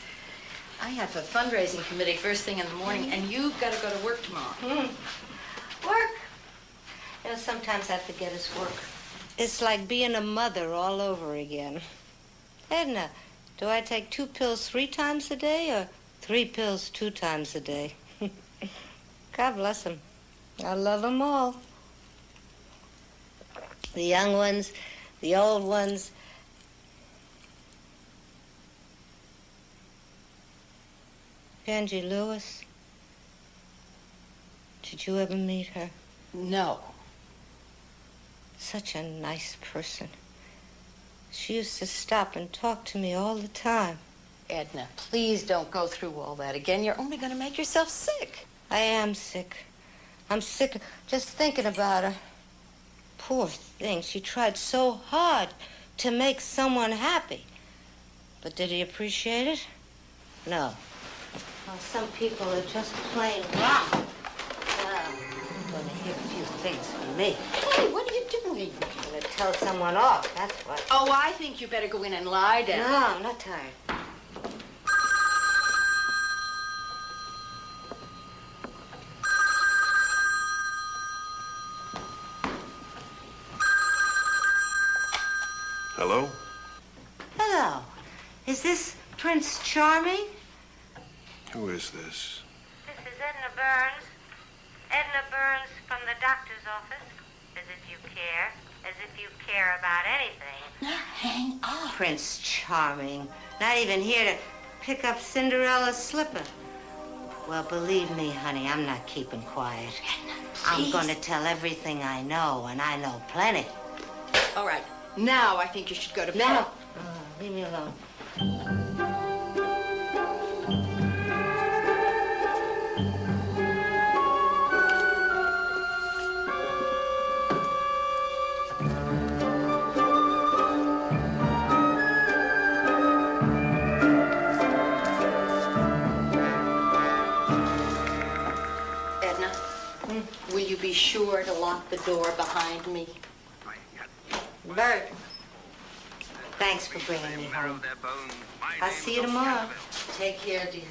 I have a fundraising committee first thing in the morning, and you've got to go to work tomorrow. Work? You know, sometimes I forget it's work. It's like being a mother all over again. Edna, do I take 2 pills 3 times a day or 3 pills 2 times a day? God bless them. I love them all. The young ones, the old ones. Vanjie Lewis. Did you ever meet her? No. Such a nice person. She used to stop and talk to me all the time. Edna, please don't go through all that again. You're only going to make yourself sick. I am sick. I'm sick just thinking about her. Poor thing. She tried so hard to make someone happy. But did he appreciate it? No. Well, some people are just plain rotten. Well, I'm going to hear a few things from me. Hey, what are you doing? I'm going to tell someone off, that's what. Oh, I think you better go in and lie down. No, I'm not tired. Hello? Hello. Is this Prince Charming? Who is this? This is Edna Burns. Edna Burns from the doctor's office. As if you care. As if you care about anything. Hang on. Prince Charming. Not even here to pick up Cinderella's slipper. Well, believe me, honey, I'm not keeping quiet. I'm going to tell everything I know, and I know plenty. All right. Now I think you should go to bed. Now? Leave me alone. Edna, Will you be sure to lock the door behind me? Bert, thanks for bringing me home. I'll see you tomorrow. Take care, dear.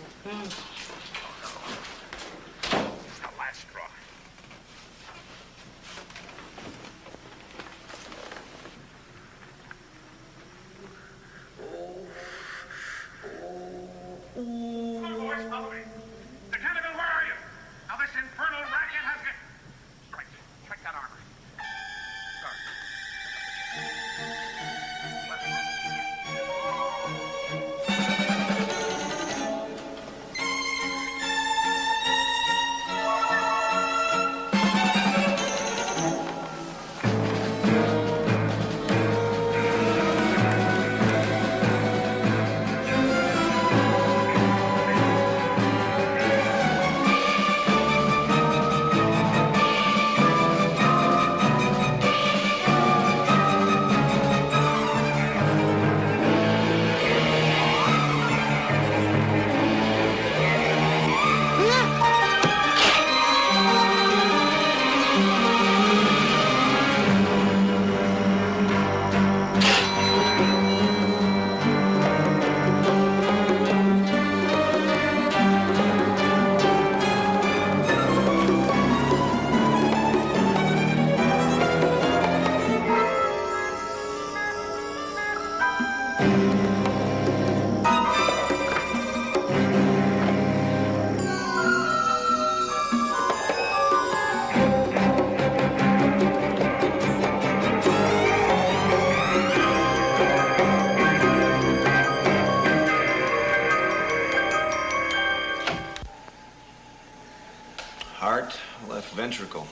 Heart, left ventricle.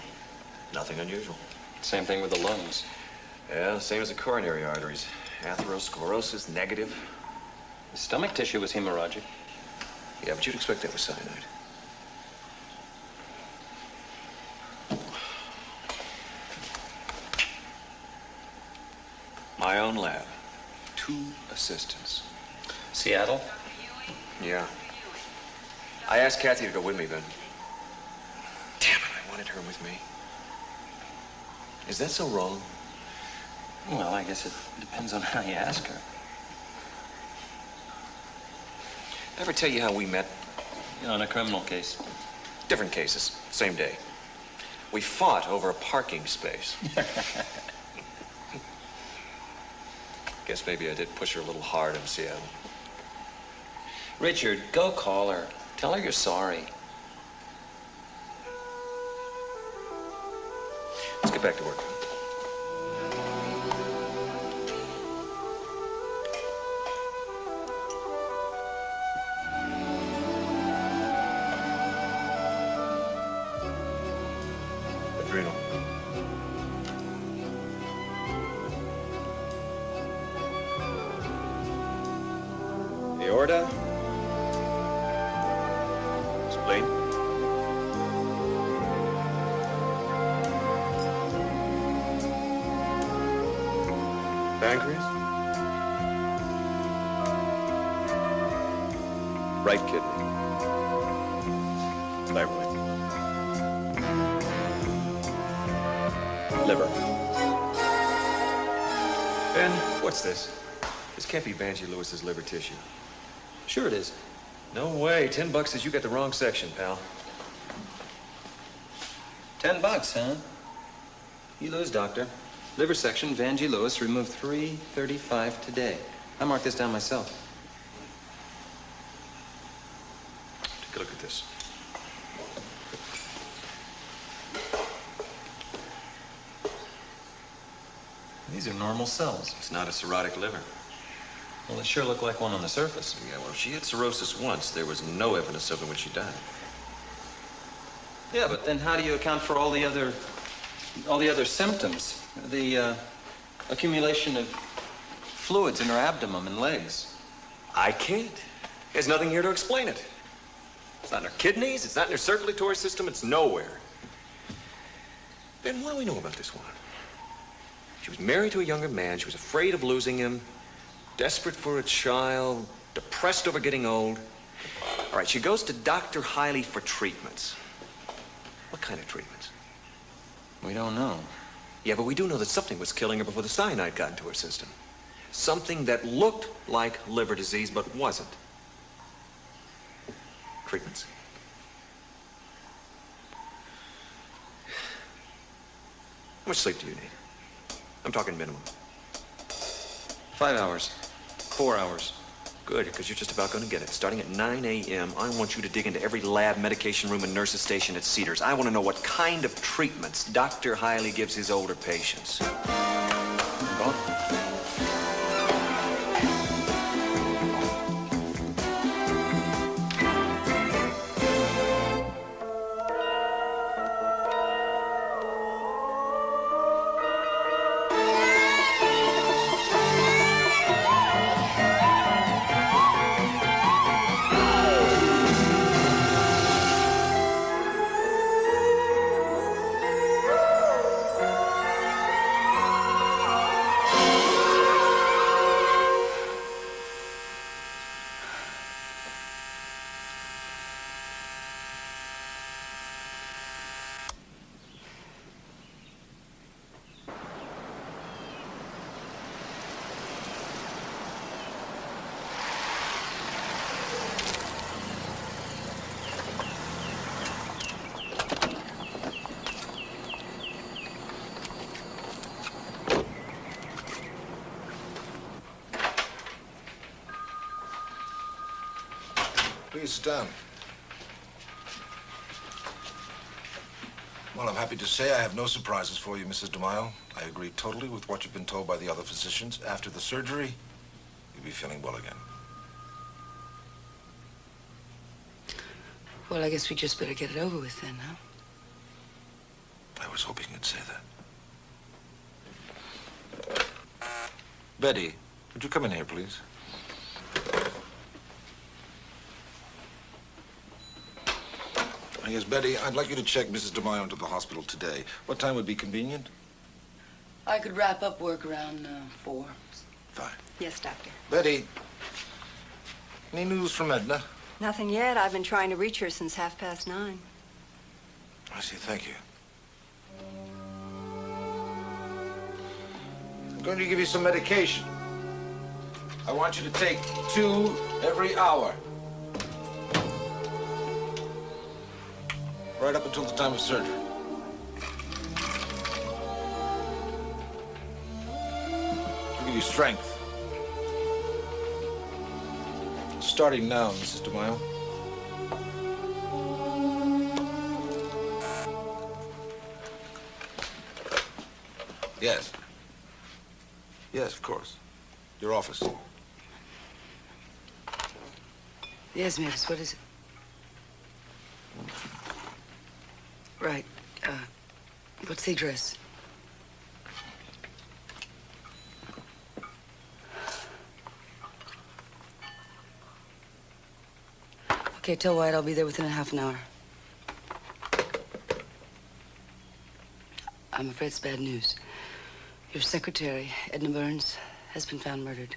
Nothing unusual. Same thing with the lungs. Yeah, same as the coronary arteries. Atherosclerosis, negative. The stomach tissue was hemorrhagic. Yeah, but you'd expect that with cyanide. My own lab. 2 assistants. Seattle? Yeah. I asked Kathy to go with me, Ben. Damn it, I wanted her with me. Is that so wrong? Well, I guess it depends on how you ask her. Ever tell you how we met? On a criminal case. Different cases, same day. We fought over a parking space. Guess maybe I did push her a little hard in Seattle. Richard, go call her. Tell her you're sorry. Let's get back to work. Adrenal. Aorta. Spleen. Pancreas. Right kidney. Thyroid. Liver. Ben, what's this? This can't be Banshee Lewis's liver tissue. Sure it is. No way. $10 says you got the wrong section, pal. $10, huh? You lose, doctor. Liver section, Vangie Lewis, removed 335 today. I marked this down myself. Take a look at this. These are normal cells. It's not a cirrhotic liver. Well, it sure looked like one on the surface. Yeah, well, if she had cirrhosis once, there was no evidence of it when she died. Yeah, but then how do you account for all the other symptoms? The accumulation of fluids in her abdomen and legs. I can't. There's nothing here to explain it. It's not in her kidneys, it's not in her circulatory system, it's nowhere. Ben, what do we know about this woman? She was married to a younger man, she was afraid of losing him, desperate for a child, depressed over getting old. All right, she goes to Dr. Hiley for treatments. What kind of treatments? We don't know. Yeah, but we do know that something was killing her before the cyanide got into her system. Something that looked like liver disease, but wasn't. Treatments? How much sleep do you need? I'm talking minimum. 5 hours. 4 hours. Good, because you're just about going to get it. Starting at 9 a.m., I want you to dig into every lab, medication room, and nurse's station at Cedars. I want to know what kind of treatments Dr. Hiley gives his older patients. Go on. Please stand. Well, I'm happy to say I have no surprises for you, Mrs. DeMaio. I agree totally with what you've been told by the other physicians. After the surgery, you'll be feeling well again. Well, I guess we just better get it over with then, huh? I was hoping you'd say that. Betty, would you come in here, please? Yes, Betty, I'd like you to check Mrs. DeMaio into the hospital today. What time would be convenient? I could wrap up work around 4. Fine. Yes, Doctor. Betty, any news from Edna? Nothing yet. I've been trying to reach her since 9:30. I see, thank you. I'm going to give you some medication. I want you to take 2 every hour. Right up until the time of surgery. It'll give you strength. Starting now, Mrs. DeMaio. Yes. Yes, of course. Your office. Yes, Mavis, what is it? Right. What's the address? Okay, tell Wyatt I'll be there within a half an hour. I'm afraid it's bad news. Your secretary, Edna Burns, has been found murdered.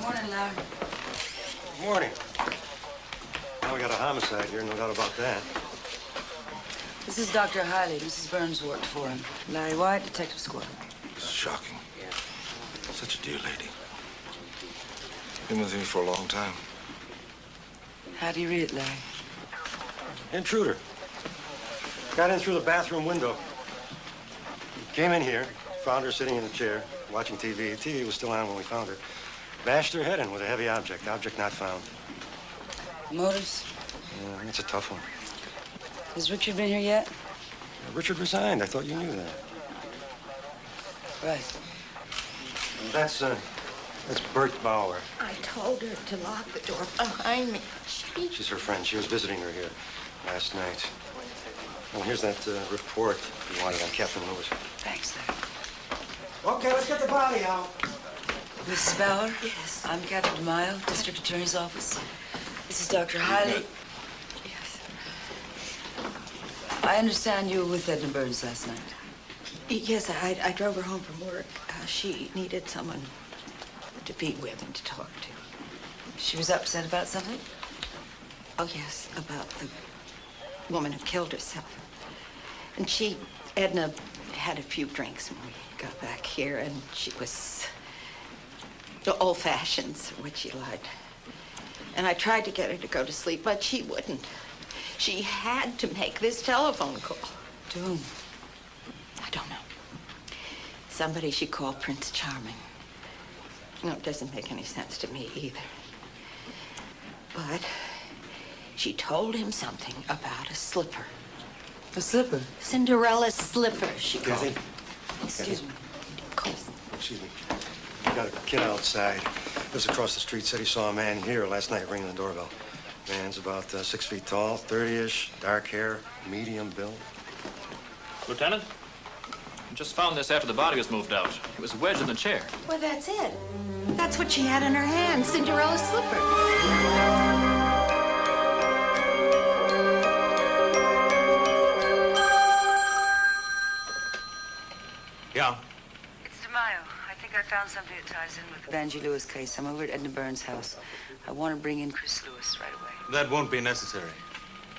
Morning, Larry. Morning. Now we got a homicide here, no doubt about that. This is Dr. Hiley. Mrs. Burns worked for him. Larry Wyatt, Detective Squad. This is shocking. Such a dear lady. Been with me for a long time. How do you read it, Larry? Intruder. Got in through the bathroom window. Came in here, found her sitting in a chair, watching TV. The TV was still on when we found her. Bashed her head in with a heavy object. Object not found. Motives? Yeah, that's a tough one. Has Richard been here yet? Richard resigned. I thought you knew that. Right. That's Bert Bauer. I told her to lock the door behind me. She's her friend. She was visiting her here last night. Oh, here's that report you wanted on Captain Lewis. Thanks, Larry. Okay, let's get the body out. Mrs. Bauer? Yes. I'm Captain DeMaio, District Attorney's Office. This is Dr. Hiley. Yes. I understand you were with Edna Burns last night. Yes, I drove her home from work. She needed someone to be with and to talk to. She was upset about something? Oh, yes, about the woman who killed herself. And Edna had a few drinks when we got back here, and she was the old fashions, what she liked. And I tried to get her to go to sleep, but she wouldn't. She had to make this telephone call. To whom? I don't know. Somebody she called Prince Charming. No, it doesn't make any sense to me either. But she told him something about a slipper. A slipper? Cinderella's slipper, she called Kathy? it. Excuse me. Excuse me. We got a kid outside. Lives across the street. Said he saw a man here last night ringing the doorbell. Man's about 6 feet tall, 30-ish, dark hair, medium build. Lieutenant? I just found this after the body was moved out. It was wedged in the chair. Well, that's it. That's what she had in her hand, Cinderella's slipper. Yeah. It's DeMaio. I think I found something that ties in with the Vanjie Lewis case. I'm over at Edna Burns' house. I want to bring in Chris Lewis right away. That won't be necessary.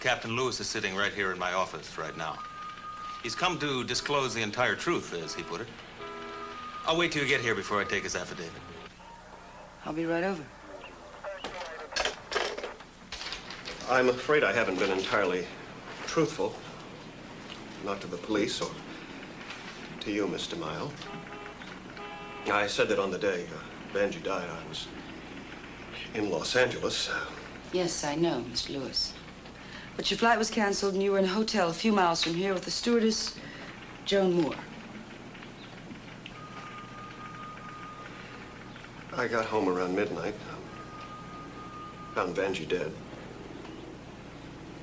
Captain Lewis is sitting right here in my office right now. He's come to disclose the entire truth, as he put it. I'll wait till you get here before I take his affidavit. I'll be right over. I'm afraid I haven't been entirely truthful. Not to the police or to you, Miss DeMaio. I said that on the day Vanjie died, I was in Los Angeles. Yes, I know, Mr. Lewis. But your flight was canceled and you were in a hotel a few miles from here with the stewardess, Joan Moore. I got home around midnight. Found Vanjie dead.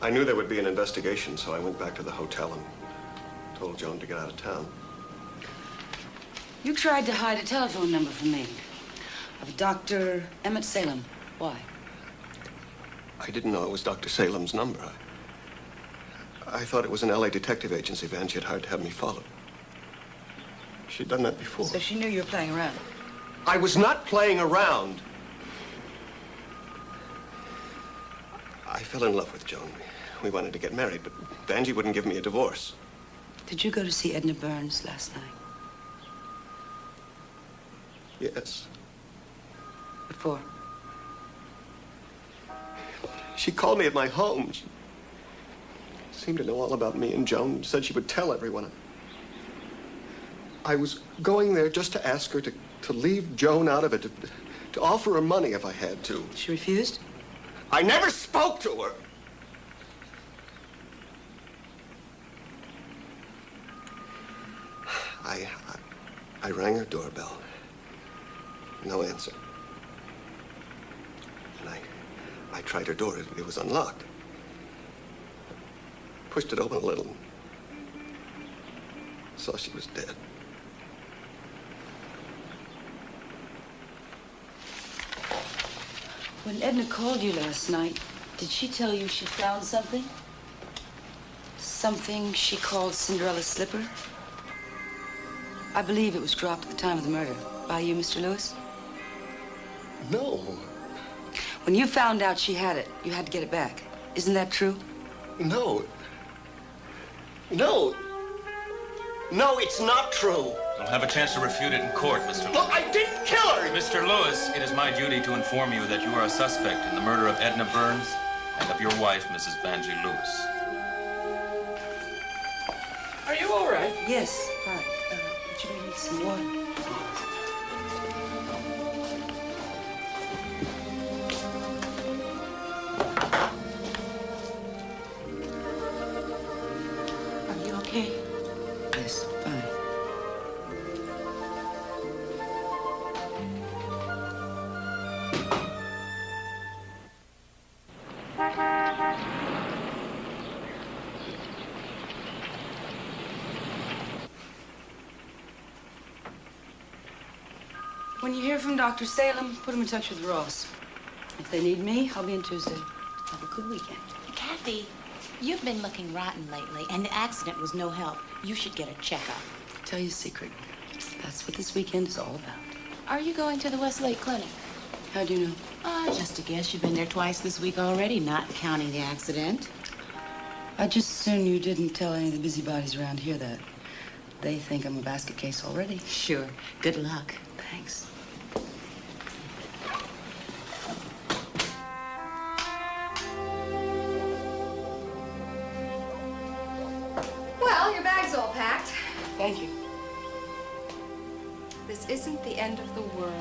I knew there would be an investigation, so I went back to the hotel and told Joan to get out of town. You tried to hide a telephone number from me of Dr. Emmett Salem. Why? I didn't know it was Dr. Salem's number. I thought it was an LA detective agency Vanjie had hired to have me followed. She'd done that before. So she knew you were playing around. I was not playing around. I fell in love with Joan. We wanted to get married, but Vanjie wouldn't give me a divorce. Did you go to see Edna Burns last night? Yes. What for? She called me at my home. She seemed to know all about me and Joan. Said she would tell everyone. I was going there just to ask her to leave Joan out of it, to offer her money if I had to. She refused? I never spoke to her. I rang her doorbell. No answer. And I tried her door. It was unlocked. Pushed it open a little. Saw she was dead. When Edna called you last night, did she tell you she found something? Something she called Cinderella's slipper? I believe it was dropped at the time of the murder. By you, Mr. Lewis? No. When you found out she had it, you had to get it back. Isn't that true? No. No. No, it's not true. You'll have a chance to refute it in court, Mr. Lewis. Look, I didn't kill her! Mr. Lewis, it is my duty to inform you that you are a suspect in the murder of Edna Burns and of your wife, Mrs. Vanjie Lewis. Are you all right? Yes. Hi. Would you need some water? Are you okay? Yes, fine. When you hear from Dr. Salem, put him in touch with Ross. If they need me, I'll be in Tuesday. Have a good weekend. Kathy, you've been looking rotten lately, and the accident was no help. You should get a checkup. I'll tell you a secret. That's what this weekend is all about. Are you going to the Westlake Clinic? How do you know? Just a guess. You've been there twice this week already, not counting the accident. I'd just as soon you didn't tell any of the busybodies around here that. They think I'm a basket case already. Sure. Good luck. Thanks. Well, your bag's all packed. Thank you. This isn't the end of the world.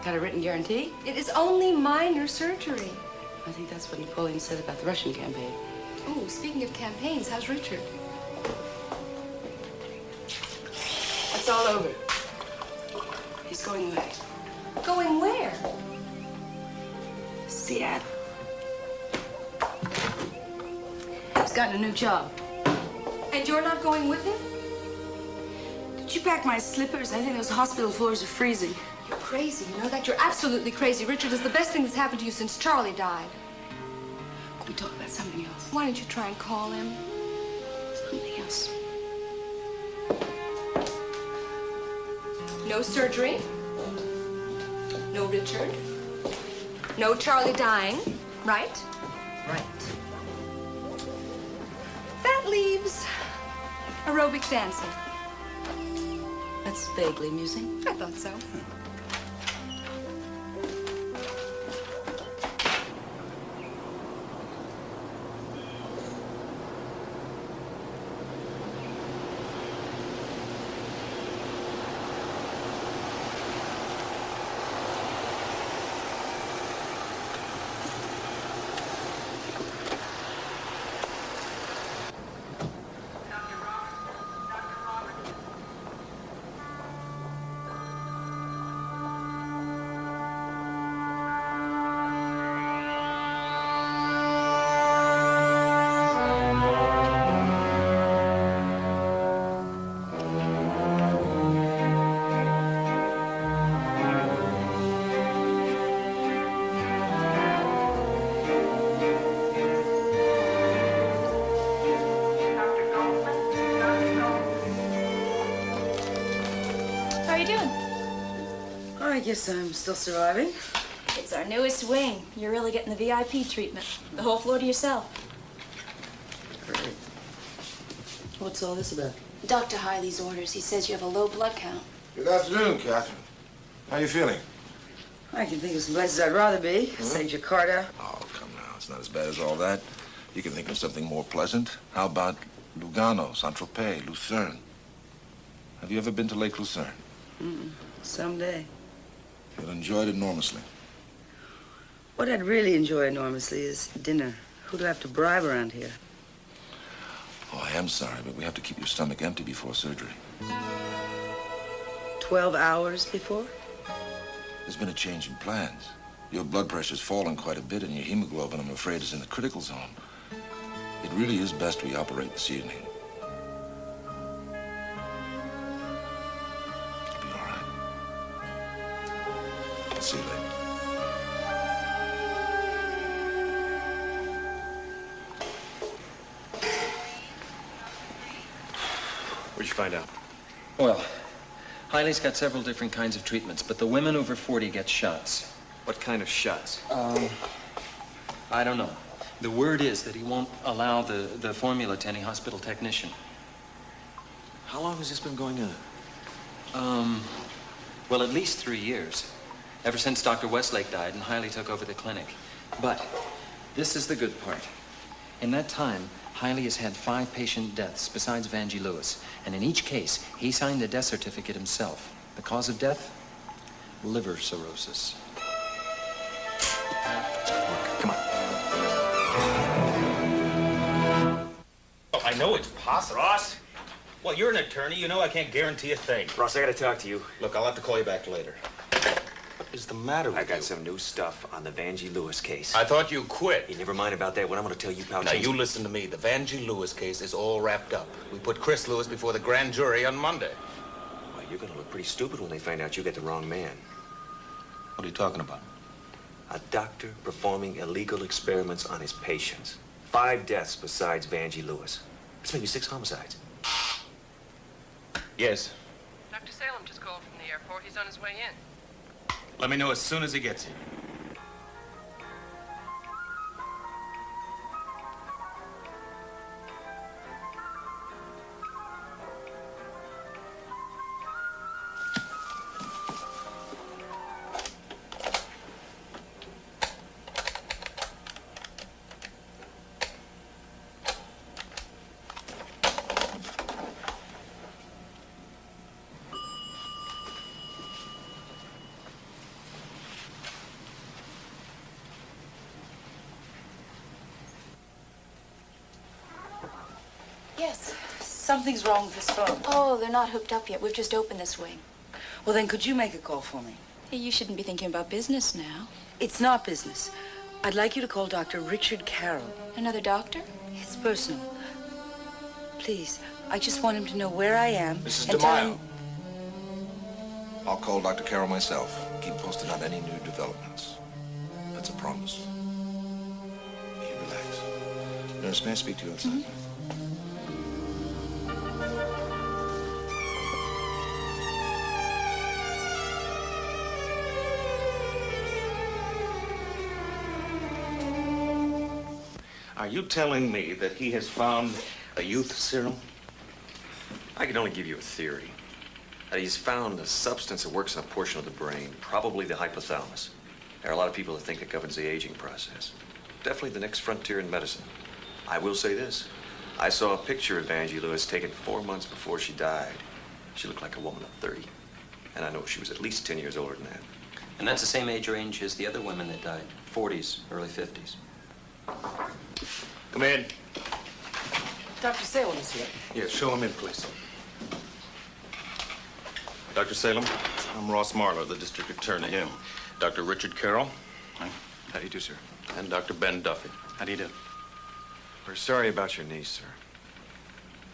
Got a written guarantee? It is only minor surgery. I think that's what Napoleon said about the Russian campaign. Oh, speaking of campaigns, how's Richard? It's all over. He's going away. Going where? Seattle. He's gotten a new job. And you're not going with him? Did you pack my slippers? I think those hospital floors are freezing. You're crazy, you know that? You're absolutely crazy. Richard is the best thing that's happened to you since Charlie died. Can we talk about something else? Why don't you try and call him? Something else. No surgery. No Richard. No Charlie dying, right? Right. That leaves aerobic dancing. That's vaguely amusing. I thought so. I guess I'm still surviving. It's our newest wing. You're really getting the VIP treatment. The whole floor to yourself. Great. What's all this about? Dr. Hiley's orders. He says you have a low blood count. Good afternoon, Catherine. How you feeling? I can think of some places I'd rather be. Say Jakarta. Oh, come now. It's not as bad as all that. You can think of something more pleasant. How about Lugano, Saint-Tropez, Lucerne? Have you ever been to Lake Lucerne? Someday. You'll enjoy it enormously. What I'd really enjoy enormously is dinner. Who do I have to bribe around here? Oh, I am sorry, but we have to keep your stomach empty before surgery. 12 hours before? There's been a change in plans. Your blood pressure's fallen quite a bit, and your hemoglobin, I'm afraid, is in the critical zone. It really is best we operate this evening. You'll be all right. I'll see you later. What'd you find out? Well, Hiley's got several different kinds of treatments, but the women over 40 get shots. What kind of shots? I don't know. The word is that he won't allow the formula to any hospital technician. How long has this been going on? Well, at least 3 years. Ever since Dr. Westlake died and Hiley took over the clinic. But this is the good part. In that time, Hiley has had 5 patient deaths besides Vangie Lewis. And in each case, he signed the death certificate himself. The cause of death? Liver cirrhosis. Come on. Oh, I know it's possible. Ross? Well, you're an attorney. You know I can't guarantee a thing. Ross, I gotta talk to you. Look, I'll have to call you back later. What is the matter with you? I got some new stuff on the Vangie Lewis case. I thought you quit. You never mind about that. What I'm gonna tell you, pal. Now, you listen to me. The Vangie Lewis case is all wrapped up. We put Chris Lewis before the grand jury on Monday. Well, you're gonna look pretty stupid when they find out you got the wrong man. What are you talking about? A doctor performing illegal experiments on his patients. 5 deaths besides Vangie Lewis. That's maybe 6 homicides. Yes. Dr. Salem just called from the airport. He's on his way in. Let me know as soon as he gets here. Yes. Something's wrong with this phone. Oh, they're not hooked up yet. We've just opened this wing. Well, then could you make a call for me? Hey, you shouldn't be thinking about business now. It's not business. I'd like you to call Dr. Richard Carroll. Another doctor? It's personal. Please, I just want him to know where I am. Mrs. and tell DeMaio. him... I'll call Dr. Carroll myself. Keep posted on any new developments. That's a promise. You relax. Nurse, may I speak to you outside? Are you telling me that he has found a youth serum? I can only give you a theory. That he's found a substance that works on a portion of the brain, probably the hypothalamus. There are a lot of people that think it governs the aging process. Definitely the next frontier in medicine. I will say this. I saw a picture of Vangie Lewis taken 4 months before she died. She looked like a woman of 30. And I know she was at least 10 years older than that. And that's the same age range as the other women that died. 40s, early 50s. Come in. Dr. Salem is here. Yes, show him in, please. Dr. Salem, I'm Ross Marlowe, the district attorney. How do you do? Dr. Richard Carroll. How do you do, sir? And Dr. Ben Duffy. How do you do? We're sorry about your niece, sir.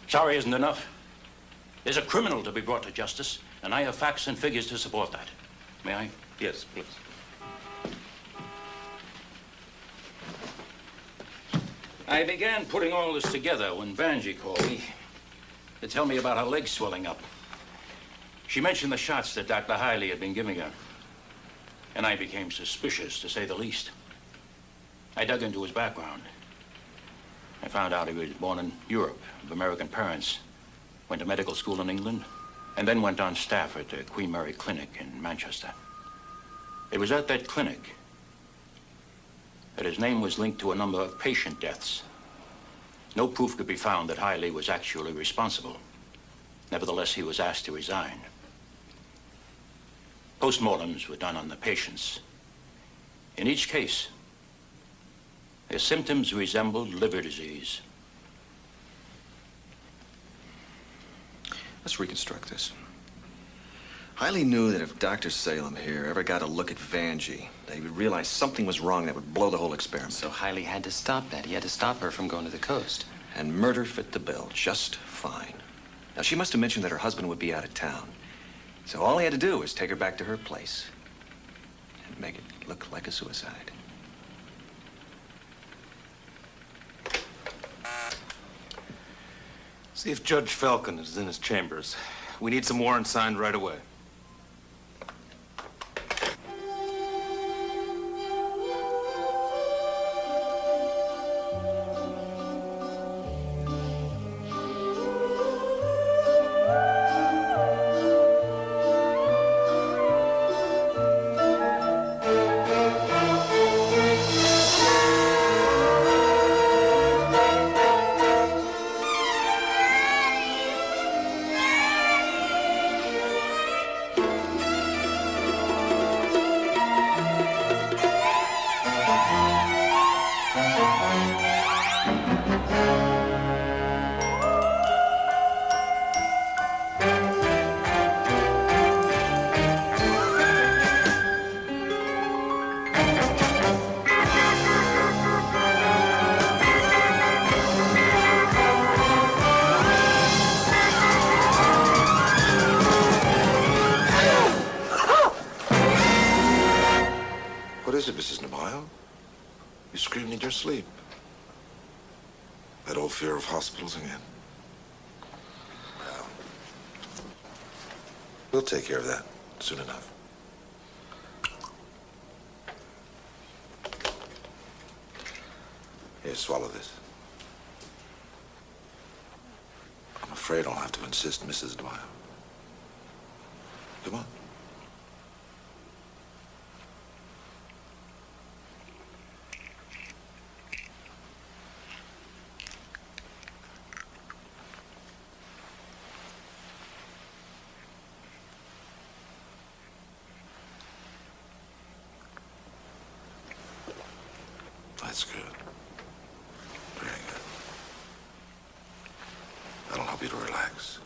Sorry isn't enough. There's a criminal to be brought to justice, and I have facts and figures to support that. May I? Yes, please. I began putting all this together when Vangie called me to tell me about her legs swelling up. She mentioned the shots that Dr. Hiley had been giving her, and I became suspicious, to say the least. I dug into his background. I found out he was born in Europe, of American parents, went to medical school in England, and then went on staff at the Queen Mary Clinic in Manchester. It was at that clinic that his name was linked to a number of patient deaths. No proof could be found that Hiley was actually responsible. Nevertheless, he was asked to resign. Postmortems were done on the patients. In each case, their symptoms resembled liver disease. Let's reconstruct this. Hiley knew that if Dr. Salem here ever got a look at Vangie, that he would realize something was wrong that would blow the whole experiment. So Hiley had to stop that. He had to stop her from going to the coast. And murder fit the bill just fine. Now, she must have mentioned that her husband would be out of town. So all he had to do was take her back to her place and make it look like a suicide. See if Judge Falcon is in his chambers. We need some warrants signed right away. What is it, Mrs. DeMaio? You screamed in your sleep. That old fear of hospitals again. Well, we'll take care of that soon enough. Here, swallow this. I'm afraid I'll have to insist, Mrs. DeMaio. Come on. That's good. Very good. That'll help you to relax.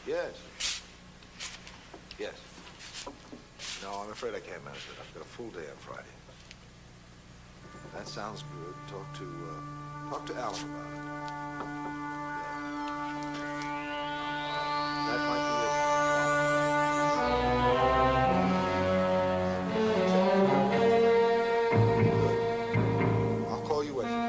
Yes. Yes. No, I'm afraid I can't manage it. I've got a full day on Friday. That sounds good. Talk to Alan about it. That might be it. Good. I'll call you Wednesday.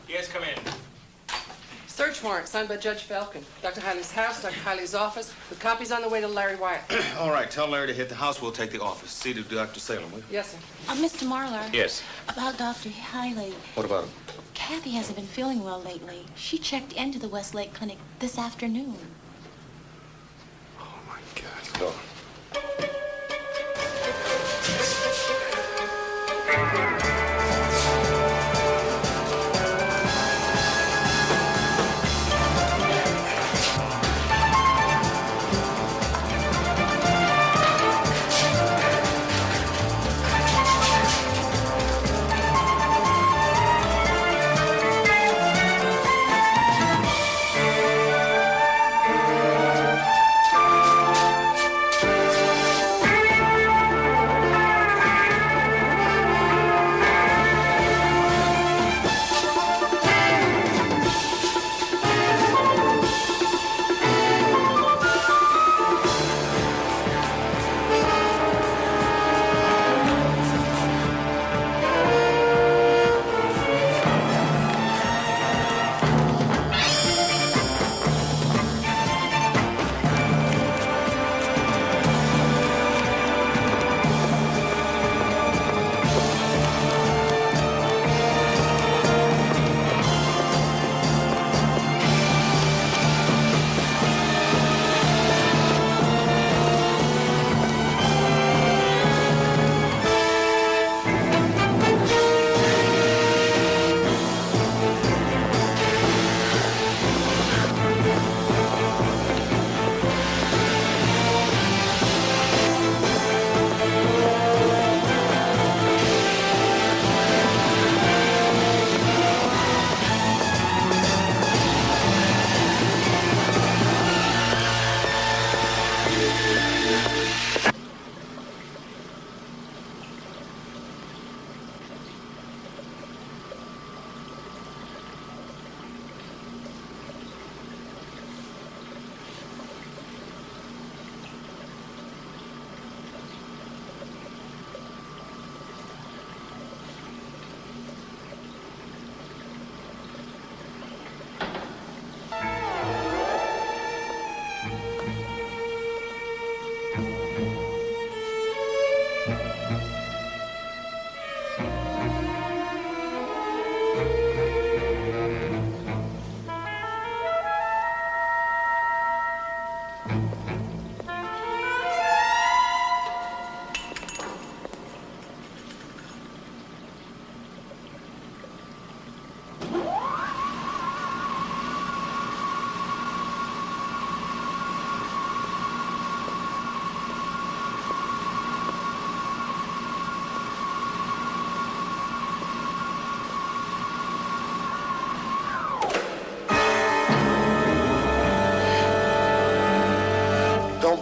Yes, come in. Search warrant signed by Judge Falcon. Dr. Hiley's house, Dr. Hiley's office. The copy's on the way to Larry Wyatt. All right, tell Larry to hit the house. We'll take the office. See to Dr. Salem, will you? Yes, sir. Mr. Marlar. Yes. About Dr. Hiley. What about him? Kathy hasn't been feeling well lately. She checked into the Westlake Clinic this afternoon. Oh, my God. Go.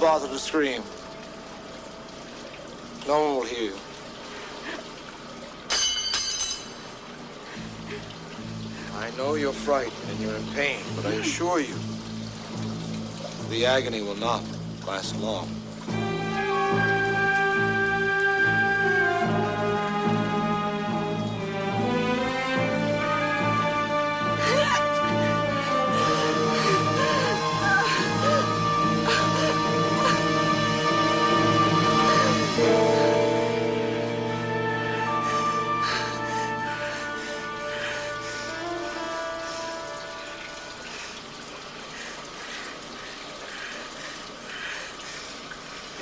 bother to scream. No one will hear you. I know you're frightened and you're in pain, but I assure you, the agony will not last long.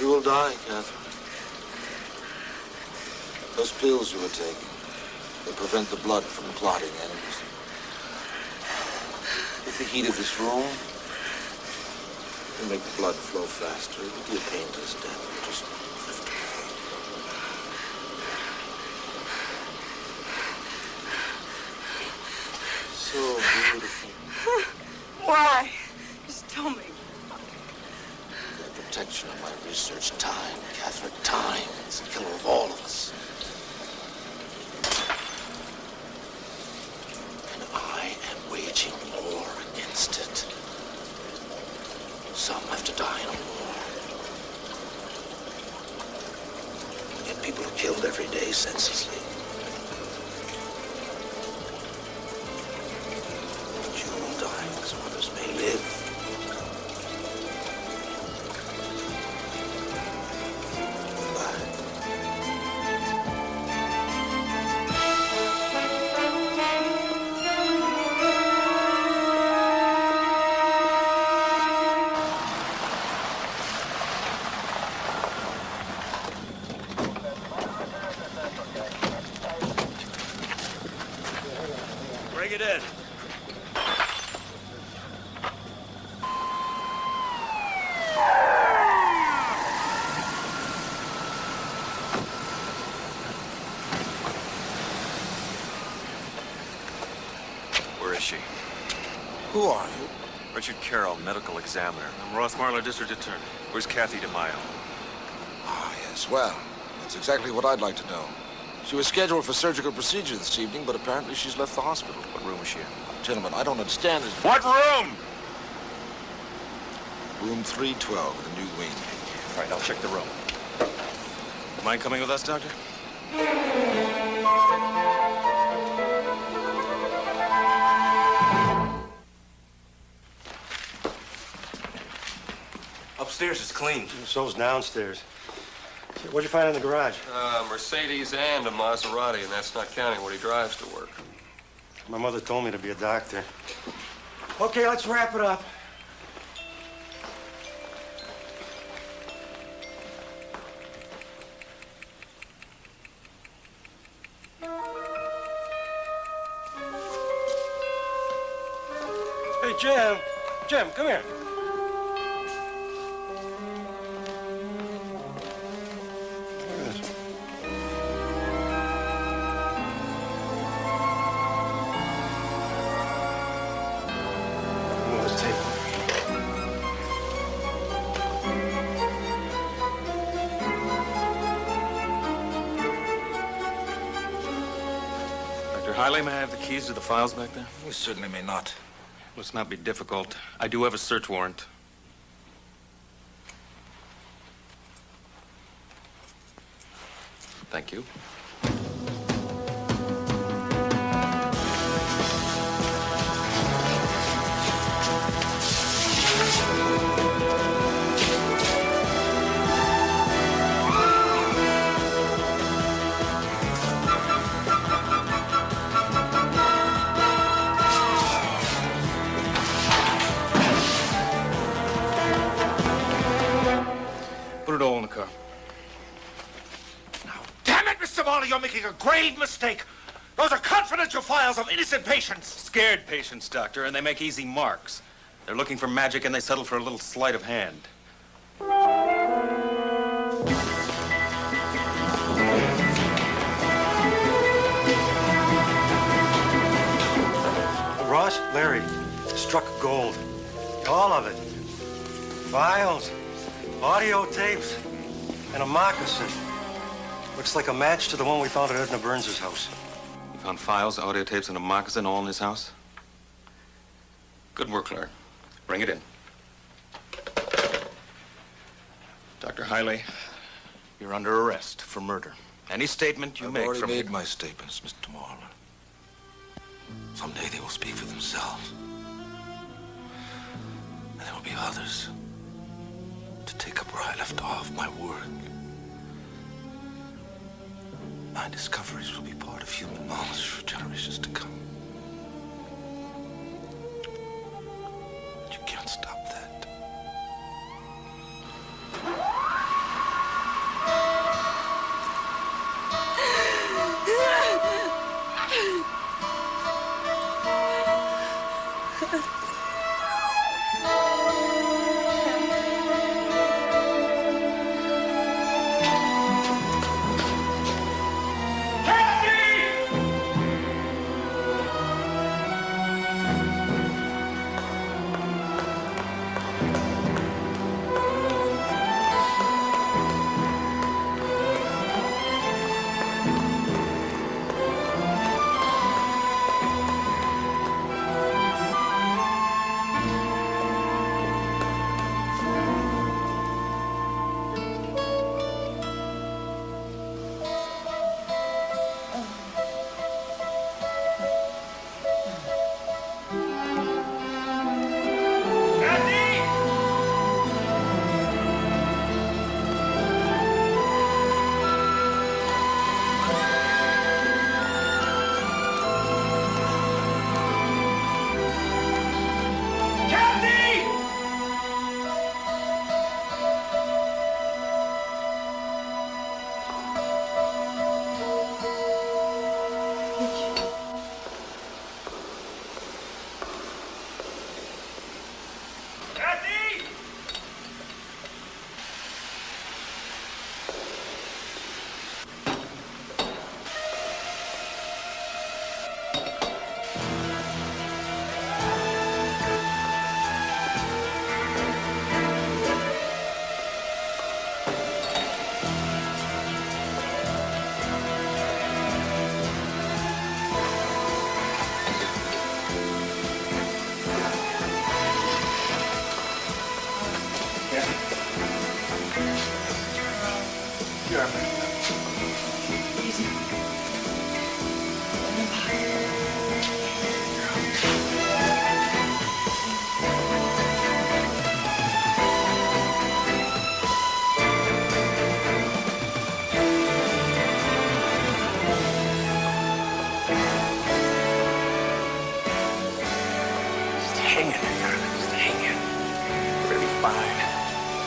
You will die, Catherine. Those pills you were taking, they prevent the blood from clotting ends. With the heat of this room, they make the blood flow faster. It will be a painless death. It'll just drift away. So beautiful. Why? Just tell me. Protection of my research. Time, Catherine, time. It's the killer of all of us. And I am waging war against it. Some have to die in a war. Yet people are killed every day senselessly. But you will die so others may live. Bring it in. Where is she? Who are you? Richard Carroll, medical examiner. I'm Ross Marler, district attorney. Where's Kathy DeMaio? Ah, yes. Well, that's exactly what I'd like to know. She was scheduled for surgical procedure this evening, but apparently she's left the hospital. What room is she in? Gentlemen, I don't understand this. What room? Room 312, the new wing. All right, I'll check the room. Mind coming with us, Doctor? Upstairs is clean. So's downstairs. What'd you find in the garage? Mercedes and a Maserati, and that's not counting what he drives to work. My mother told me to be a doctor. Okay, let's wrap it up. Hey, Jim. Jim, come here. Riley, may I have the keys to the files back there? You certainly may not. Let's not be difficult. I do have a search warrant. Thank you. Put it all in the car. Damn it, Mr. Marley, you're making a grave mistake. Those are confidential files of innocent patients. Scared patients, Doctor, and they make easy marks. They're looking for magic, and they settle for a little sleight of hand. Ross, Larry, struck gold. All of it. Files, Audio tapes and a moccasin. Looks like a match to the one we found at Edna Burns's house. You found files, audio tapes, and a moccasin all in his house? Good work, Larry. Bring it in. Dr. Hiley, you're under arrest for murder. Any statement you make I've already from made here... my statements, Mr. Marler. Someday they will speak for themselves. And there will be others to take up where I left off, my work. My discoveries will be part of human knowledge for generations to come. But you can't stop that.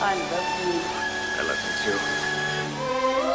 I love you. I love you too.